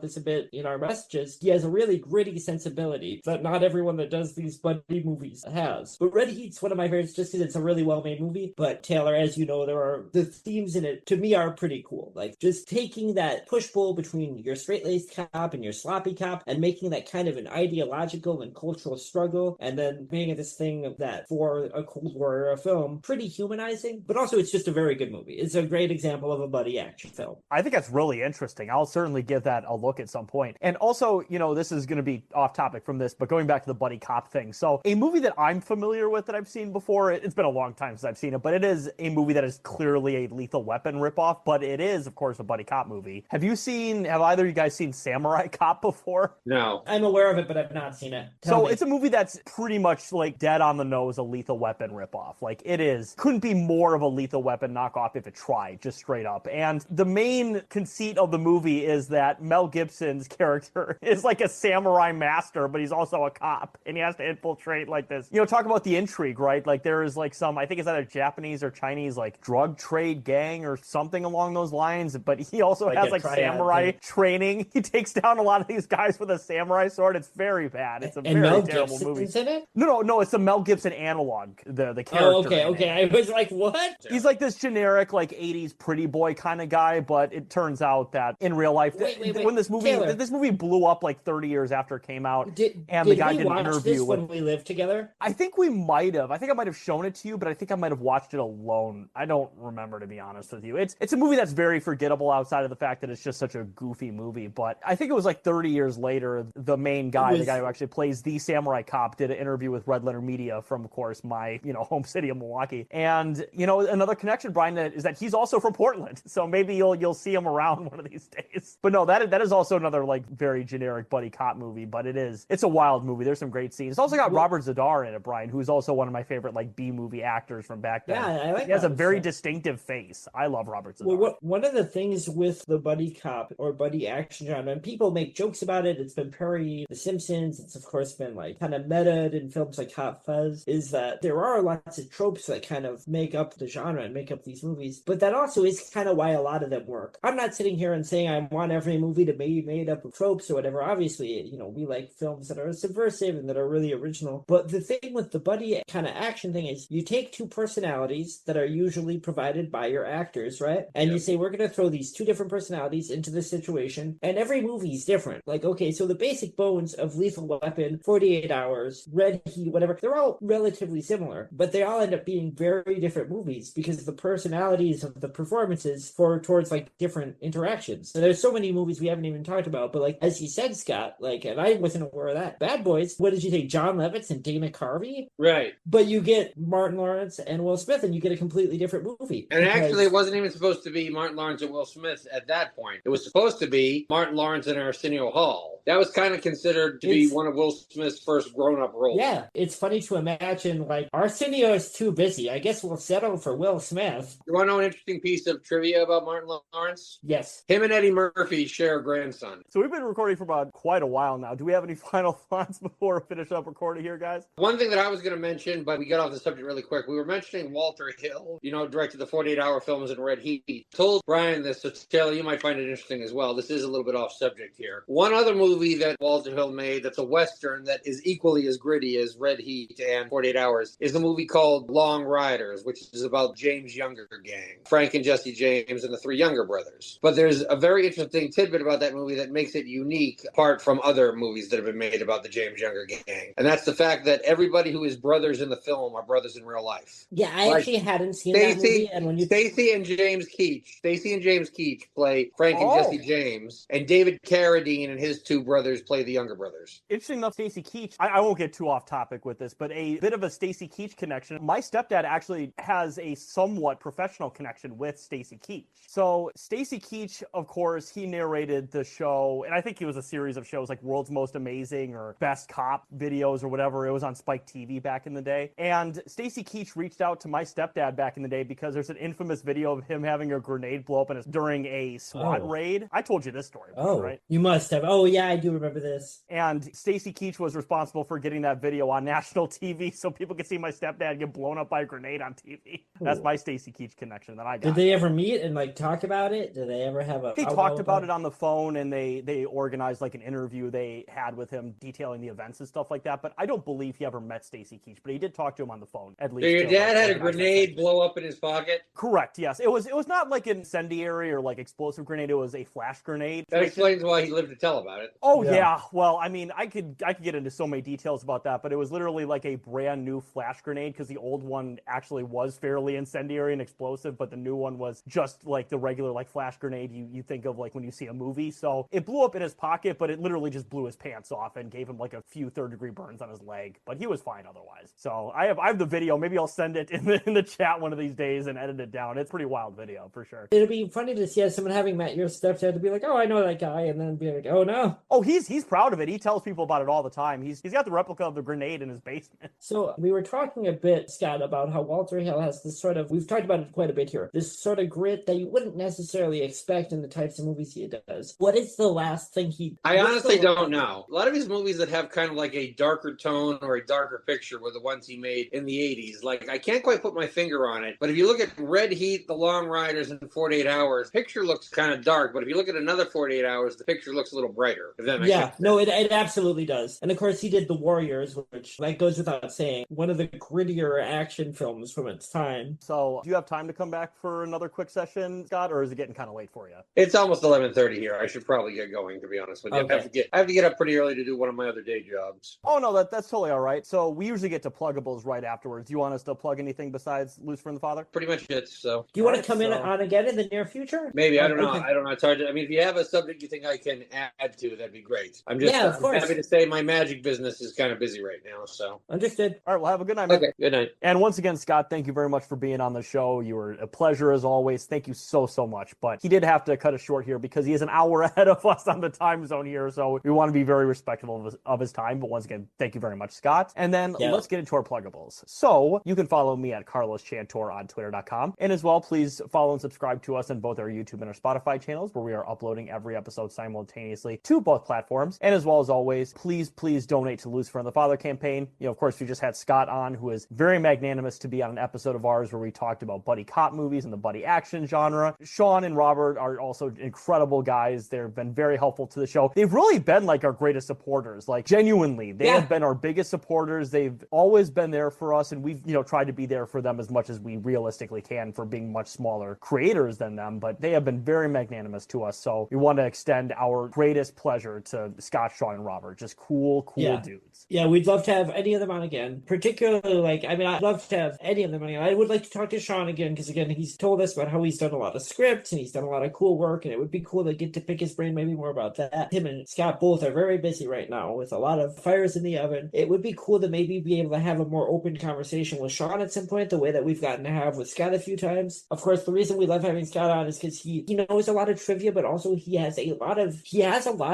this a bit in our messages, he has a really gritty sensibility that not everyone that does these buddy movies has. But Red Heat's one of my favorites just because it's a really well-made movie. But Taylor, as you know, the themes in it, to me, are pretty cool. Like, just taking that push-pull between your straight-laced cop and your sloppy cop and making that kind of an ideological and cultural struggle, and then making this thing of that for a Cold War era film pretty humanizing, but also it's just a very good movie. It's a great example of a buddy action film. I think that's really interesting. I'll certainly give that a look at some point. And also, this is going to be off topic from this, but going back to the buddy cop thing. So a movie that I'm familiar with that I've seen before, it's been a long time since I've seen it, but it is a movie that is clearly a Lethal Weapon ripoff, but it is, of course, a buddy cop movie. Have either of you guys seen Samurai Cop before? No. I'm aware of it, but I've not seen it. Tell me. It's a movie that's pretty much like dead on the nose a Lethal Weapon ripoff. Like, it couldn't be more of a Lethal Weapon knockoff if it tried, just straight up. And the main conceit of the movie is that Mel Gibson's character is like a samurai master, but he's also a cop, and he has to infiltrate like this. Talk about the intrigue, right? Like, there is like some, I think it's either Japanese or Chinese, like drug trade gang or something along those lines, but he also has like samurai training. He takes down a lot of these guys with a samurai sword. It's very bad. It's a very terrible movie. In it? No, it's the Mel Gibson analog, the character. Oh, okay. I was like, what? He's like this generic, like 80s pretty boy kind of guy, but it turns out that in real life, when this movie blew up like 30 years after it came out, and the guy did an interview when we lived together. I think we might have. I think I might have shown it to you, but I think I might have watched it alone. I don't remember, to be honest with you. It's a movie that's very forgettable outside of the fact that it's just such a goofy movie. But I think it was like 30 years later, the main guy, the guy who actually plays the samurai cop, did an interview with Red Letter Media from, of course, my home city of Milwaukee. And another connection, Brian, is that he's also from Portland. So maybe you'll see him around one of these days. But no, that is also another like very generic buddy cop movie. But it's a wild movie. There's some great scenes. It's also got Robert Zadar in it, Brian, who's also one of my favorite like B movie actors from back then. Yeah, I like. He has a very distinctive face. I love Robert Zadar. Well, one of the things with the buddy cop or buddy action genre, and people make jokes about it, it's been parodied, The Simpsons, it's of course been like kind of metaed in films like Hot Fuzz, is that there are lots of tropes that kind of make up the genre and make up these movies, but that also is kind of why a lot of them work. I'm not sitting here and saying I want every movie to be made up of tropes or whatever. Obviously, we like films that are subversive and that are really original, but the thing with the buddy kind of action thing is you take two personalities that are usually provided by your actors, right? And you say, we're going to throw these two different personalities into this situation, and every movie is different. Like, okay, so the basic bones of Lethal Weapon, 48 Hours, Red Heat, whatever, they're all relatively similar, but they all end up being very different movies because the personalities of the performances towards like different interactions. So there's so many movies we haven't even talked about, but like, as you said, Scott, like, and I wasn't aware of that, Bad Boys, what did you say, John Lovitz and Dana Carvey? Right. But you get Martin Lawrence and Will Smith, and you get a completely different movie. And actually, it wasn't even supposed to be Martin Lawrence and Will Smith at that point. It was supposed to be Martin Lawrence and Arsenio Hall. That was kind of considered to be one of Will Smith's first grown-up roles. Yeah, it's funny to imagine, like, Arsenio is too busy. I guess we'll settle for Will Smith. You want to know an interesting piece of trivia about Martin Lawrence? Yes. Him and Eddie Murphy share a grandson. So we've been recording for about quite a while now. Do we have any final thoughts before we finish up recording here, guys? One thing that I was going to mention, but we got off the subject really quick. We were mentioning Walter Hill, directed the 48-hour films in Red Heat. Told Brian this, so Taylor, you might find it interesting as well. This is a little bit off subject here. One other movie that Walter Hill made that's a Western that is equally as gritty as Red Heat and 48 Hours is a movie called Long Riders, which is about James' younger gang, Frank and Jesse James and the three younger brothers. But there's a very interesting tidbit about that movie that makes it unique apart from other movies that have been made about the James Younger gang. And that's the fact that everybody who is brothers in the film are brothers in real life. Yeah, I actually hadn't seen that movie. And when Stacy and James Keach play Frank and Jesse James, and David Carradine and his two brothers play the younger brothers. Interesting enough, Stacy Keach, I won't get too off topic with this, but a bit of a Stacy Keach connection. My stepdad actually has a somewhat professional connection with Stacy Keach. So Stacy Keach, of course, he narrated the show, and I think it was a series of shows like World's Most Amazing or Best Cop videos or whatever. It was on Spike TV back in the day. And Stacy Keach reached out to my stepdad back in the day because there's an infamous video of him having a grenade blow up during a SWAT raid. I told you this story, right? You must have. Oh, yeah, I do remember this. And Stacy Keach was responsible for getting that video on national TV so people could see my stepdad get blown up by a grenade on TV. That's my Stacy Keach connection that I got. Did they ever meet and like talk about it? Did they ever have a... They talked about it on the phone, and they organized like an interview they had with him detailing the events and stuff like that. But I don't believe he ever met Stacy Keach, but he did talk to him on the phone, at least. So your dad had a grenade blow up in his pocket? Correct, yes. It was not like an incendiary or like explosive grenade. It was a flash grenade. That explains why he lived to tell about it. Oh, yeah. Well, I mean, I could get into so many details about that, but it was literally like a brand new flash grenade because the old one actually was fairly incendiary and explosive, but the new one was just like the regular like flash grenade you think of like when you see a movie. So it blew up in his pocket, but it literally just blew his pants off and gave him like a few third-degree burns on his leg, but he was fine otherwise. So I have the video. Maybe I'll send it in the chat one of these days and edit it down. It's a pretty wild video for sure. It'd be funny to see someone having met your stepdad to be like, oh, I know that guy, and then be like, oh no. Oh, he's proud of it. He tells people about it all the time. He's got the replica of the grenade in his basement. So we were talking a bit, Scott, about how Walter Hill has this sort of, we've talked about it quite a bit here, this sort of grit that you wouldn't necessarily expect in the types of movies he does. What is the last thing he... I honestly don't know. A lot of his movies that have kind of like a darker tone or a darker picture were the ones he made in the 80s. Like, I can't quite put my finger on it, but if you look at Red Heat, The Long Riders, and 48 Hours, the picture looks kind of dark, but if you look at another 48 Hours, the picture looks a little brighter, if that makes sense. No, it absolutely does. And of course, he did The Warriors, which, that goes without saying, one of the grittier action films from its time. So, do you have time to come back for another quick session, Scott, or is it getting kind of late for you? It's almost 11:30 here. I should probably get going, to be honest with you. Okay. I have to get up pretty early to do one of my other day jobs. Oh, no, that's totally all right. So, we usually get to pluggables right afterwards. Do you want us to plug anything besides Lucifer and the Father? Pretty much it, so. Do you want to come in on again in the near future? Maybe, I don't know. I don't know. It's hard to, I mean, if you have a subject you think I can add to, that'd be great. I'm just of course. happy to say my magic business is kind of busy right now, so. Understood. All right, well, have a good night, man. Okay, good night. And once again, Scott, thank you very much for being on the show. You were a pleasure as always. Thank you so much. But he did have to cut it short here because he is an hour ahead of us on the time zone here, so we want to be very respectful of his time. But once again, thank you very much, Scott. And then let's get into our pluggables. So you can follow me at Carlos Chantor on Twitter.com. And as well, please follow and subscribe to us on both our YouTube and our Spotify channels, where we are uploading every episode simultaneously to both platforms. And as well as always, please donate to Lucifer and the Father campaign. You know, of course, we just had Scott on, who is very magnanimous to be on an episode of ours where we talked about buddy cop movies and the buddy action genre. Sean and Robert are also incredible guys. They've been very helpful to the show. They've really been like our greatest supporters, like genuinely. They have been our biggest supporters. They've always been there for us, and we've, tried to be there for them as much as we realistically can for being much smaller creators than them, but they have been very magnanimous to us. So we want to extend our greatest pleasure to Scott, Sean, and Robert. Just cool dudes. Yeah, we'd love to have any of them on again. Particularly, I'd love to have any of them on again. I would like to talk to Sean again, because again, he's told us about how he's done a lot of scripts and he's done a lot of cool work, and it would be cool to get to pick his brain maybe more about that. Him and Scott both are very busy right now with a lot of fires in the oven. It would be cool to maybe be able to have a more open conversation with Sean at some point, the way that we've gotten to have with Scott a few times. Of course, the reason we love having Scott on is because he knows a lot of trivia, but also he has a lot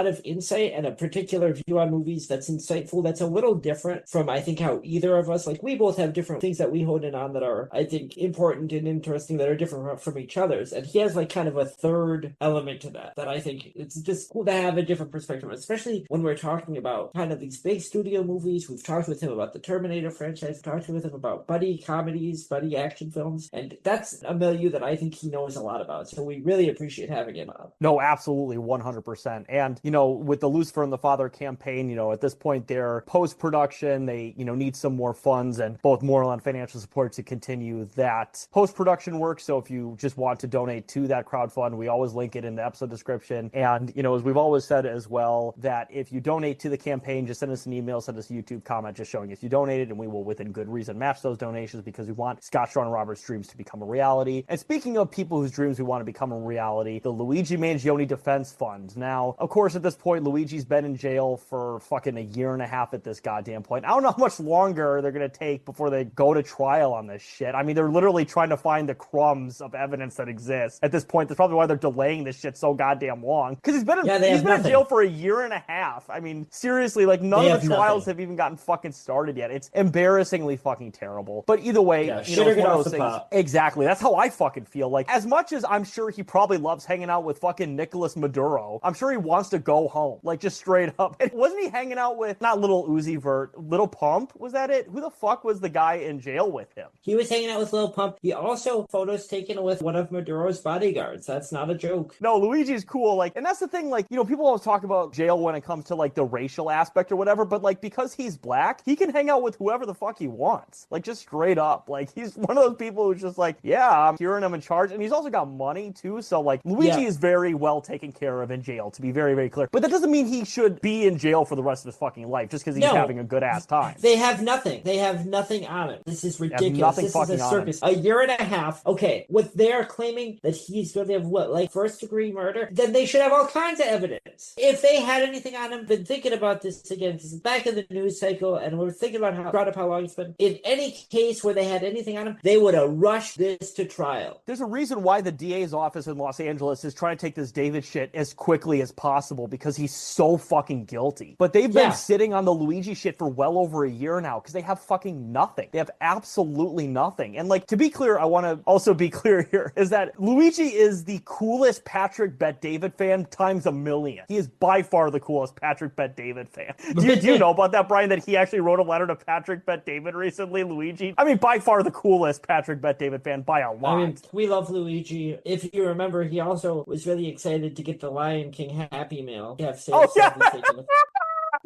of insight and a particular view on movies that's insightful, that's a little different from, I think, how either of us, like, we both have different things that we hone in on that are, I think, important and interesting, that are different from each other's. And he has like kind of a third element to that I think it's just cool to have a different perspective, especially when we're talking about kind of these big studio movies. We've talked with him about the Terminator franchise, we've talked with him about buddy comedies, buddy action films, and that's a milieu that I think he knows a lot about. So we really appreciate having him on. No, absolutely, 100%. And, with the Lucifer and the Father campaign, at this point, they're post-production. They, need some more funds and both moral and financial support to continue that post-production work. So if you just want to donate to that crowdfund, we always link it in the episode description. And, as we've always said as well, that if you donate to the campaign, just send us an email, send us a YouTube comment just showing us you donated, and we will, within good reason, match those donations, because we want Scott, Sean, and Robert's dreams to become a reality. And speaking of people whose dreams we want to become a reality, the Luigi Mangione Defense Fund. Now, of course, at this point, Luigi's been in jail for fucking a year and a half at this goddamn point. I don't know how much longer they're going to take before they go to trial on this shit. I mean, they're literally trying to find the crumbs of evidence that exists at this point. That's probably why they're delaying this shit so goddamn long. Because he's been in jail for a year and a half. I mean, seriously, like none of the trials have even gotten fucking started yet. It's embarrassingly fucking terrible. But either way, it's one of those things. Pot. Exactly. That's how I fucking feel. Like, as much as I'm sure he probably loves hanging out with fucking Nicolas Maduro, I'm sure he wants to go home. Like, just straight up. And wasn't he hanging out with, not Little Uzi Vert, Little Pump? Was that it? Who the fuck was the guy in jail with him? He was hanging out with Little Pump. He also photos taken with one of Maduro's bodyguards. That's not a joke. No, Luigi's cool. Like, and that's the thing, like, people always talk about jail when it comes to, like, the racial aspect or whatever, but, like, because he's black, he can hang out with whoever the fuck he wants. Like, just straight up. Like, he's one of those people who's just like, yeah, I'm here and I'm in charge. And he's also got money, too. So, like, Luigi is very well taken care of in jail, to be very, very clear. But that doesn't mean he should be in jail for the rest of his fucking life just because he's having a good-ass time. They have nothing. They have nothing on it. This is ridiculous. This is a circus. A year and a half. Okay, what they're claiming that he's going to have, what, like first-degree murder? Then they should have all kinds of evidence. If they had anything on him, been thinking about this again, this is back in the news cycle, and we're thinking about how long it's been. In any case where they had anything on him, they would have rushed this to trial. There's a reason why the DA's office in Los Angeles is trying to take this David shit as quickly as possible, because he's so fucking guilty. But they've been sitting on the Luigi shit for well over a year now, because they have fucking nothing. They have absolutely nothing. And, like, to be clear, I want to also be clear here, is that Luigi is the coolest Patrick Bet-David fan times a million. He is by far the coolest Patrick Bet-David fan. Do you know about that, Brian, that he actually wrote a letter to Patrick Bet-David recently, Luigi? I mean, by far the coolest Patrick Bet-David fan by a lot. I mean, we love Luigi. If you remember, he also was really excited to get the Lion King Happy Meal.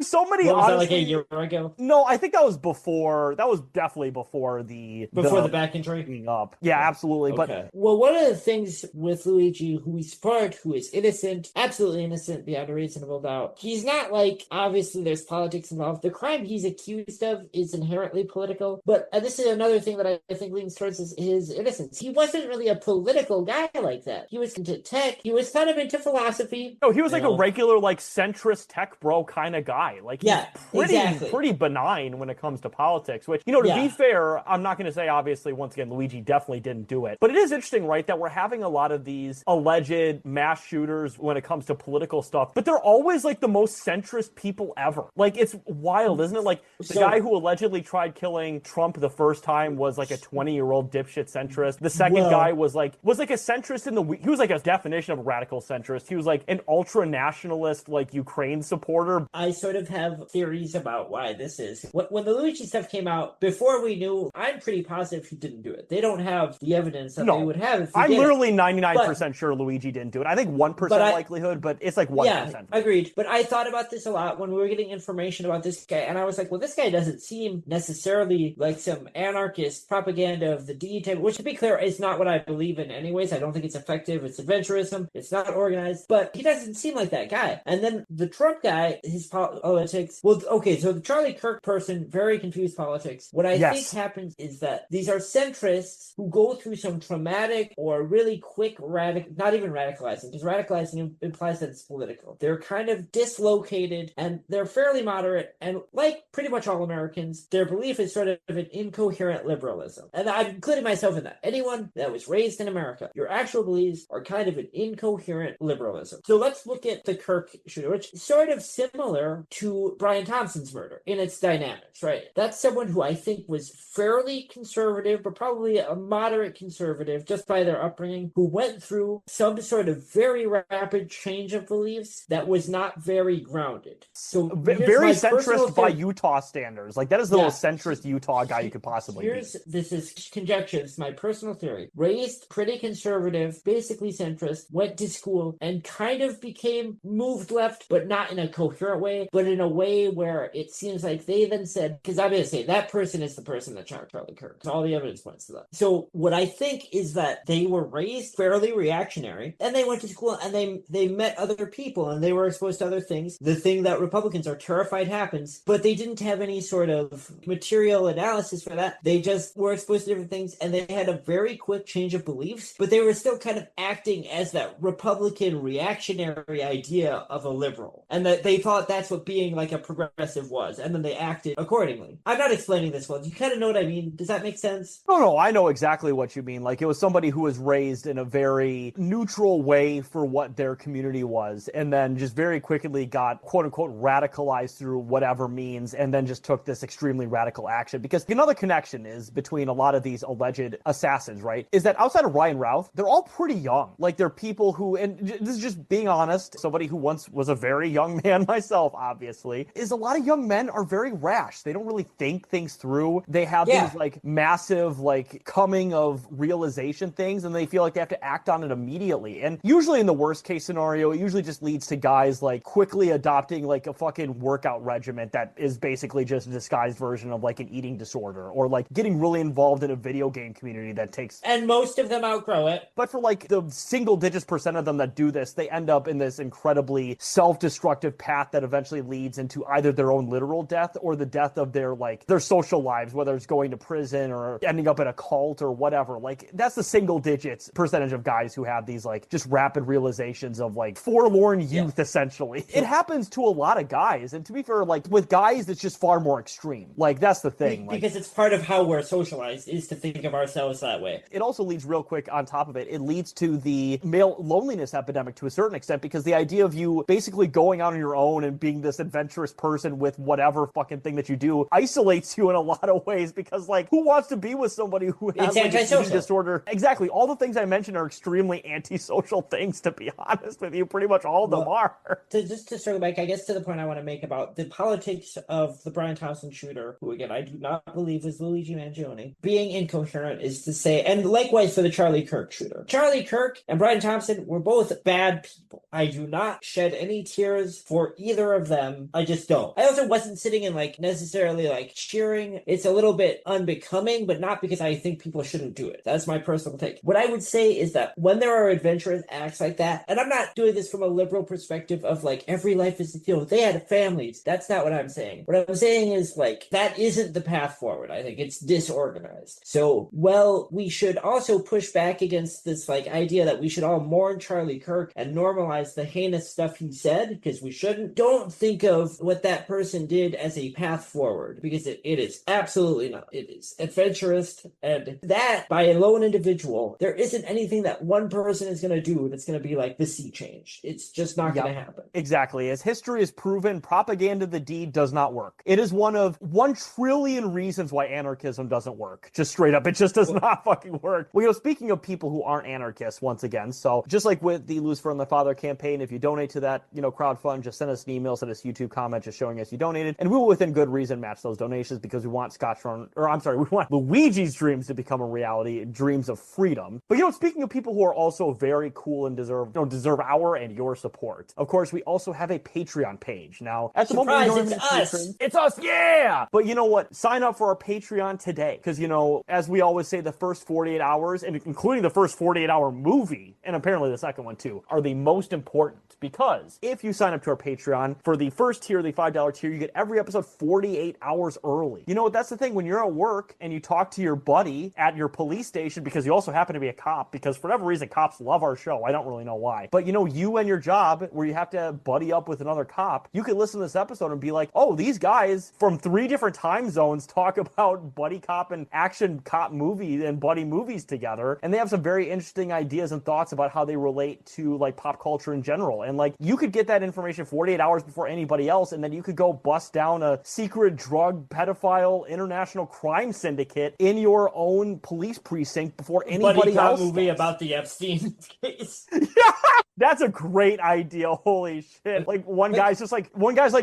So many. What was that, like a year ago? No, I think that was before. That was definitely before the back injury. Up. Yeah, absolutely. Okay. But well, one of the things with Luigi, who is smart, who is innocent, absolutely innocent beyond a reasonable doubt, he's not like, obviously there's politics involved. The crime he's accused of is inherently political. But this is another thing that I think leans towards his innocence. He wasn't really a political guy like that. He was into tech. He was kind of into philosophy. No, he was like a regular, like, centrist tech bro kind of guy. Like, he's pretty benign when it comes to politics, which, to be fair, I'm not going to say, obviously, once again, Luigi definitely didn't do it. But it is interesting, right, that we're having a lot of these alleged mass shooters when it comes to political stuff, but they're always, like, the most centrist people ever. Like, it's wild, isn't it? Like, the guy who allegedly tried killing Trump the first time was, like, a 20-year-old dipshit centrist. The second guy was like a centrist he was, like, a definition of a radical centrist. He was, like, an ultra-nationalist, like, Ukraine supporter. I sort of have theories about why this is. When the Luigi stuff came out, before we knew, I'm pretty positive he didn't do it. They don't have the evidence that they would have if he I'm literally 99% sure Luigi didn't do it. I think 1% likelihood, but it's like 1%. Yeah, agreed. But I thought about this a lot when we were getting information about this guy, and I was like, well, this guy doesn't seem necessarily like some anarchist propaganda of the D type, which, to be clear, is not what I believe in anyways. I don't think it's effective. It's adventurism. It's not organized. But he doesn't seem like that guy. And then the Trump guy, his politics. Well, okay, so the Charlie Kirk person, very confused politics. What I think happens is that these are centrists who go through some traumatic or really quick not even radicalizing, because radicalizing implies that it's political. They're kind of dislocated and they're fairly moderate, and like pretty much all Americans, their belief is sort of an incoherent liberalism. And I've included myself in that. Anyone that was raised in America, your actual beliefs are kind of an incoherent liberalism. So let's look at the Kirk shooter, which is sort of similar to Brian Thompson's murder in its dynamics, right? That's someone who I think was fairly conservative, but probably a moderate conservative just by their upbringing, who went through some sort of very rapid change of beliefs that was not very grounded. So very centrist by Utah standards. Like, that is the most centrist Utah guy you could possibly be. This is conjecture. This is my personal theory. Raised pretty conservative, basically centrist, went to school and kind of became moved left, but not in a coherent way, but in a way where it seems like they then said, because I'm going to say that person is the person that shot Charlie Kirk. All the evidence points to that. So what I think is that they were raised fairly reactionary, and they went to school and they met other people and they were exposed to other things. The thing that Republicans are terrified happens, but they didn't have any sort of material analysis for that. They just were exposed to different things, and they had a very quick change of beliefs, but they were still kind of acting as that Republican reactionary idea of a liberal, and that they thought that's what being being like a progressive was, and then they acted accordingly. I'm not explaining this well. Do you kind of know what I mean? Does that make sense? No, I know exactly what you mean. Like, it was somebody who was raised in a very neutral way for what their community was, and then just very quickly got quote unquote radicalized through whatever means, and then just took this extremely radical action. Because another connection is between a lot of these alleged assassins, right? Is that outside of Ryan Routh, they're all pretty young. Like, they're people who, and this is just being honest, somebody who once was a very young man myself, obviously, is a lot of young men are very rash. They don't really think things through. They have these like massive like coming of realization things, and they feel like they have to act on it immediately. And usually in the worst case scenario, it usually just leads to guys like quickly adopting like a fucking workout regimen that is basically just a disguised version of like an eating disorder, or like getting really involved in a video game community that takes, and most of them outgrow it. But for like the single digits percent of them that do this, they end up in this incredibly self-destructive path that eventually leads into either their own literal death or the death of their like their social lives, whether it's going to prison or ending up in a cult or whatever. Like, that's the single digits percentage of guys who have these like just rapid realizations of like forlorn youth, essentially. It happens to a lot of guys, and to be fair, like with guys, it's just far more extreme. Like, that's the thing. Because it's part of how we're socialized, is to think of ourselves that way. It also leads, real quick on top of it, it leads to the male loneliness epidemic to a certain extent, because the idea of you basically going out on your own and being this adventurous person with whatever fucking thing that you do isolates you in a lot of ways, because like, who wants to be with somebody who has like, an eating disorder? Exactly. All the things I mentioned are extremely antisocial things, to be honest with you. Pretty much all of them are. Just to circle back, I guess, to the point I want to make about the politics of the Brian Thompson shooter, who again, I do not believe is Luigi Mangione, being incoherent, is to say, and likewise for the Charlie Kirk shooter. Charlie Kirk and Brian Thompson were both bad people. I do not shed any tears for either of them. I just don't. I also wasn't sitting and like necessarily like cheering. It's a little bit unbecoming, but not because I think people shouldn't do it. That's my personal take. What I would say is that when there are adventurous acts like that, and I'm not doing this from a liberal perspective of like every life is, they had families. That's not what I'm saying. What I'm saying is like, that isn't the path forward. I think it's disorganized. So, well, we should also push back against this like idea that we should all mourn Charlie Kirk and normalize the heinous stuff he said, because we shouldn't. Don't think of what that person did as a path forward, because it is absolutely not. It is adventurous, and that by a lone individual, there isn't anything that one person is going to do that's going to be like the sea change. It's just not going to happen. Exactly. As history has proven, propaganda the deed does not work. It is one of 1 trillion reasons why anarchism doesn't work. Just straight up, it just does not fucking work. Well, speaking of people who aren't anarchists, once again, so just like with the Lucifer and the Father campaign, if you donate to that, crowdfund, just send us an email, send us a YouTube comment just showing us you donated, and we will within good reason match those donations, because we want we want Luigi's dreams to become a reality, dreams of freedom. But speaking of people who are also very cool and deserve our and your support, of course, we also have a Patreon page. Now, at the moment, it's us. It's us, yeah! But you know what? Sign up for our Patreon today, because, as we always say, the first 48 hours, and including the first 48-hour movie, and apparently the second one too, are the most important, because if you sign up to our Patreon, for the first tier, the $5 tier, you get every episode 48 hours early. That's the thing, when you're at work and you talk to your buddy at your police station, because you also happen to be a cop, because for whatever reason, cops love our show. I don't really know why. But you and your job, where you have to buddy up with another cop, you could listen to this episode and be like, oh, these guys from 3 different time zones talk about buddy cop and action cop movies and buddy movies together, and they have some very interesting ideas and thoughts about how they relate to like pop culture in general. And like, you could get that information 48 hours before anybody else, and then you could go bust down a secret drug pedophile international crime syndicate in your own police precinct before anybody else. Movie about the Epstein case. That's a great idea. Holy shit. Like, one guy's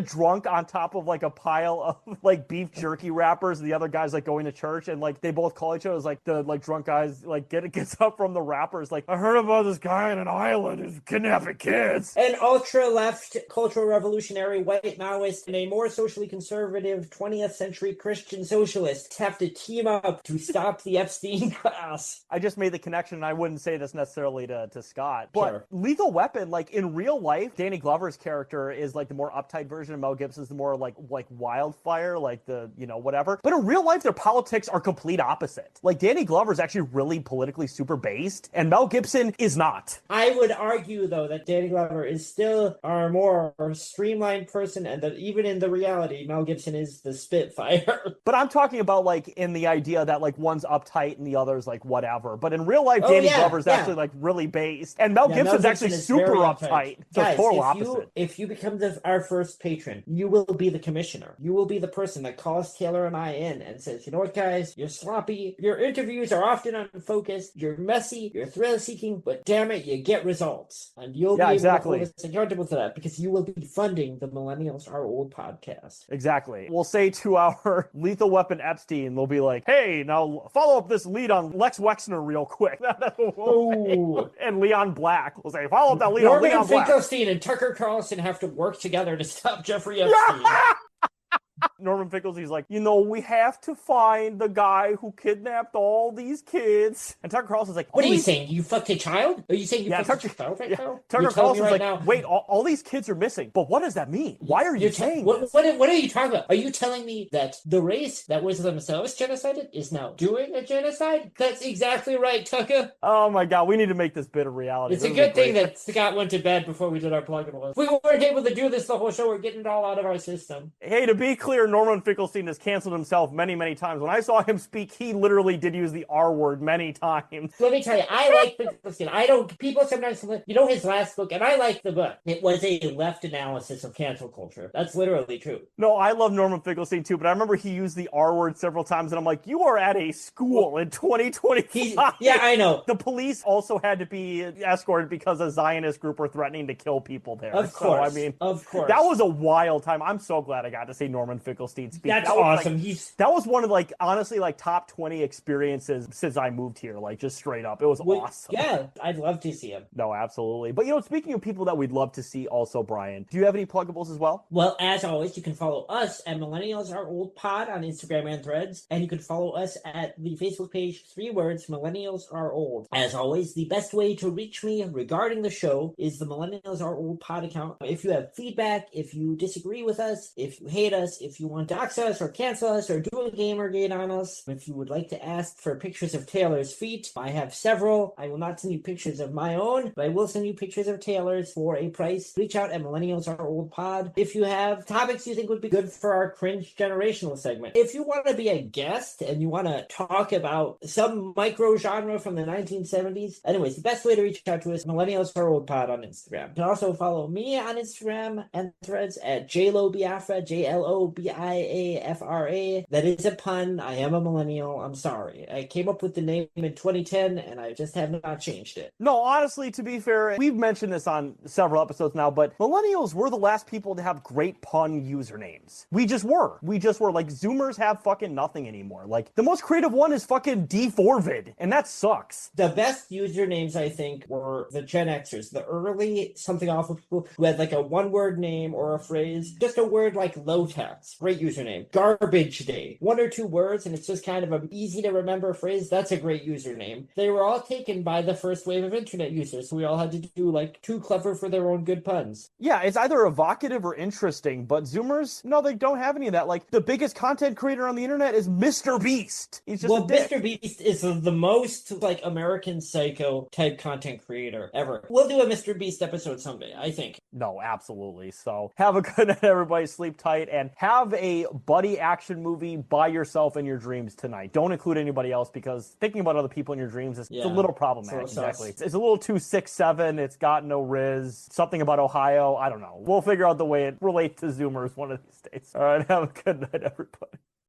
drunk on top of like a pile of like beef jerky wrappers, and the other guy's like going to church, and like they both call each other. It's like the like drunk guy's like gets up from the wrappers like, I heard about this guy on an island who's kidnapping kids. An ultra-left cultural revolutionary white Maoist and a more socially conservative 20th century Christian socialist have to team up to stop the Epstein class. I just made the connection, and I wouldn't say this necessarily to Scott, but Lethal Lethal Weapon, like in real life, Danny Glover's character is like the more uptight version, and Mel Gibson's the more like wildfire, like the, you know, whatever. But in real life, their politics are complete opposite. Like Danny Glover's actually really politically super based, and Mel Gibson is not. I would argue, though, that Danny Glover is still our more streamlined person, and that even in the reality, Mel Gibson is the Spitfire. But I'm talking about like in the idea that like one's uptight and the other's like whatever. But in real life, Danny Glover's actually like really based, and Mel Gibson's actually super uptight. So Guys, total opposite. If you become our first patron, you will be the commissioner. You will be the person that calls Taylor and I in and says, you know what, guys, you're sloppy. Your interviews are often unfocused. You're messy. You're thrill-seeking, but damn it, you get results. And you'll be able to hold us accountable to that because you will be funding the Millennials Are Old podcast. Exactly. We'll say to our Lethal Weapon Epstein, we'll be like, hey, now follow up this lead on Lex Wexner real quick. And Leon Black. We'll say, follow up that lead on Leon Black. Norman Finkelstein and Tucker Carlson have to work together to stop Jeffrey Epstein. Norman Finkelstein's like, you know, we have to find the guy who kidnapped all these kids. And Tucker Carlson's like, what are you saying? You fucked a child? Are you saying you fucked a child right now? Tucker Carlson's like, wait, all these kids are missing. But what does that mean? Why are you saying this? What are you talking about? Are you telling me that the race that was themselves genocided is now doing a genocide? That's exactly right, Tucker. Oh my God, we need to make this bit a reality. It's a good thing that Scott went to bed before we did our plug-in list. We weren't able to do this the whole show. We're getting it all out of our system. Hey, to be clear, Norman Finkelstein has canceled himself many, many times. When I saw him speak, he literally did use the R word many times. Let me tell you, I like Finkelstein. People sometimes, you know, his last book, and I like the book. It was a left analysis of cancel culture. That's literally true. No, I love Norman Finkelstein too, but I remember he used the R word several times, and I'm like, you are at a school in 2025. Yeah, I know. The police also had to be escorted because a Zionist group were threatening to kill people there. Of course. So, I mean, of course. That was a wild time. I'm so glad I got to see Norman Finkelstein speak. That's awesome. That was one of, like, honestly, like, top 20 experiences since I moved here, like, just straight up. It was awesome. Yeah, I'd love to see him. No, absolutely. But, you know, speaking of people that we'd love to see also, Brian, do you have any pluggables as well? Well, as always, you can follow us at Millennials Are Old Pod on Instagram and Threads, and you can follow us at the Facebook page, 3 words, Millennials Are Old. As always, the best way to reach me regarding the show is the Millennials Are Old Pod account. If you have feedback, if you disagree with us, if you hate us, if you want to dox us or cancel us or do a Gamergate on us, if you would like to ask for pictures of Taylor's feet, I have several. I will not send you pictures of my own, but I will send you pictures of Taylor's for a price. Reach out at Millennials Are Old Pod. If you have topics you think would be good for our cringe generational segment. If you want to be a guest and you want to talk about some micro genre from the 1970s, anyways, the best way to reach out to us is Millennials Are Old Pod on Instagram. You can also follow me on Instagram and Threads at JLoBiafra, JLoBiafra. That is a pun. I am a millennial. I'm sorry. I came up with the name in 2010 and I just have not changed it. No, honestly, to be fair, we've mentioned this on several episodes now, but millennials were the last people to have great pun usernames. We just were. Like, Zoomers have fucking nothing anymore. Like, the most creative one is fucking D4vid, and that sucks. The best usernames, I think, were the Gen Xers, the early something awful people who had like a one-word name or a phrase, just a word like low-tax. Great username. Garbage Day. 1 or 2 words, and it's just kind of an easy-to-remember phrase. That's a great username. They were all taken by the first wave of internet users, so we all had to do, like, too clever for their own good puns. Yeah, it's either evocative or interesting, but Zoomers, no, they don't have any of that. Like, the biggest content creator on the internet is Mr. Beast. He's just a dick. Mr. Beast is the most, like, American Psycho type content creator ever. We'll do a Mr. Beast episode someday, I think. No, absolutely. So, have a good night, everybody. Sleep tight, and have a buddy action movie by yourself in your dreams tonight. Don't include anybody else, because thinking about other people in your dreams is it's a little problematic. Exactly. It's a little too 6'7". It's got no riz. Something about Ohio. I don't know. We'll figure out the way it relates to Zoomers one of these days. All right. Have a good night, everybody.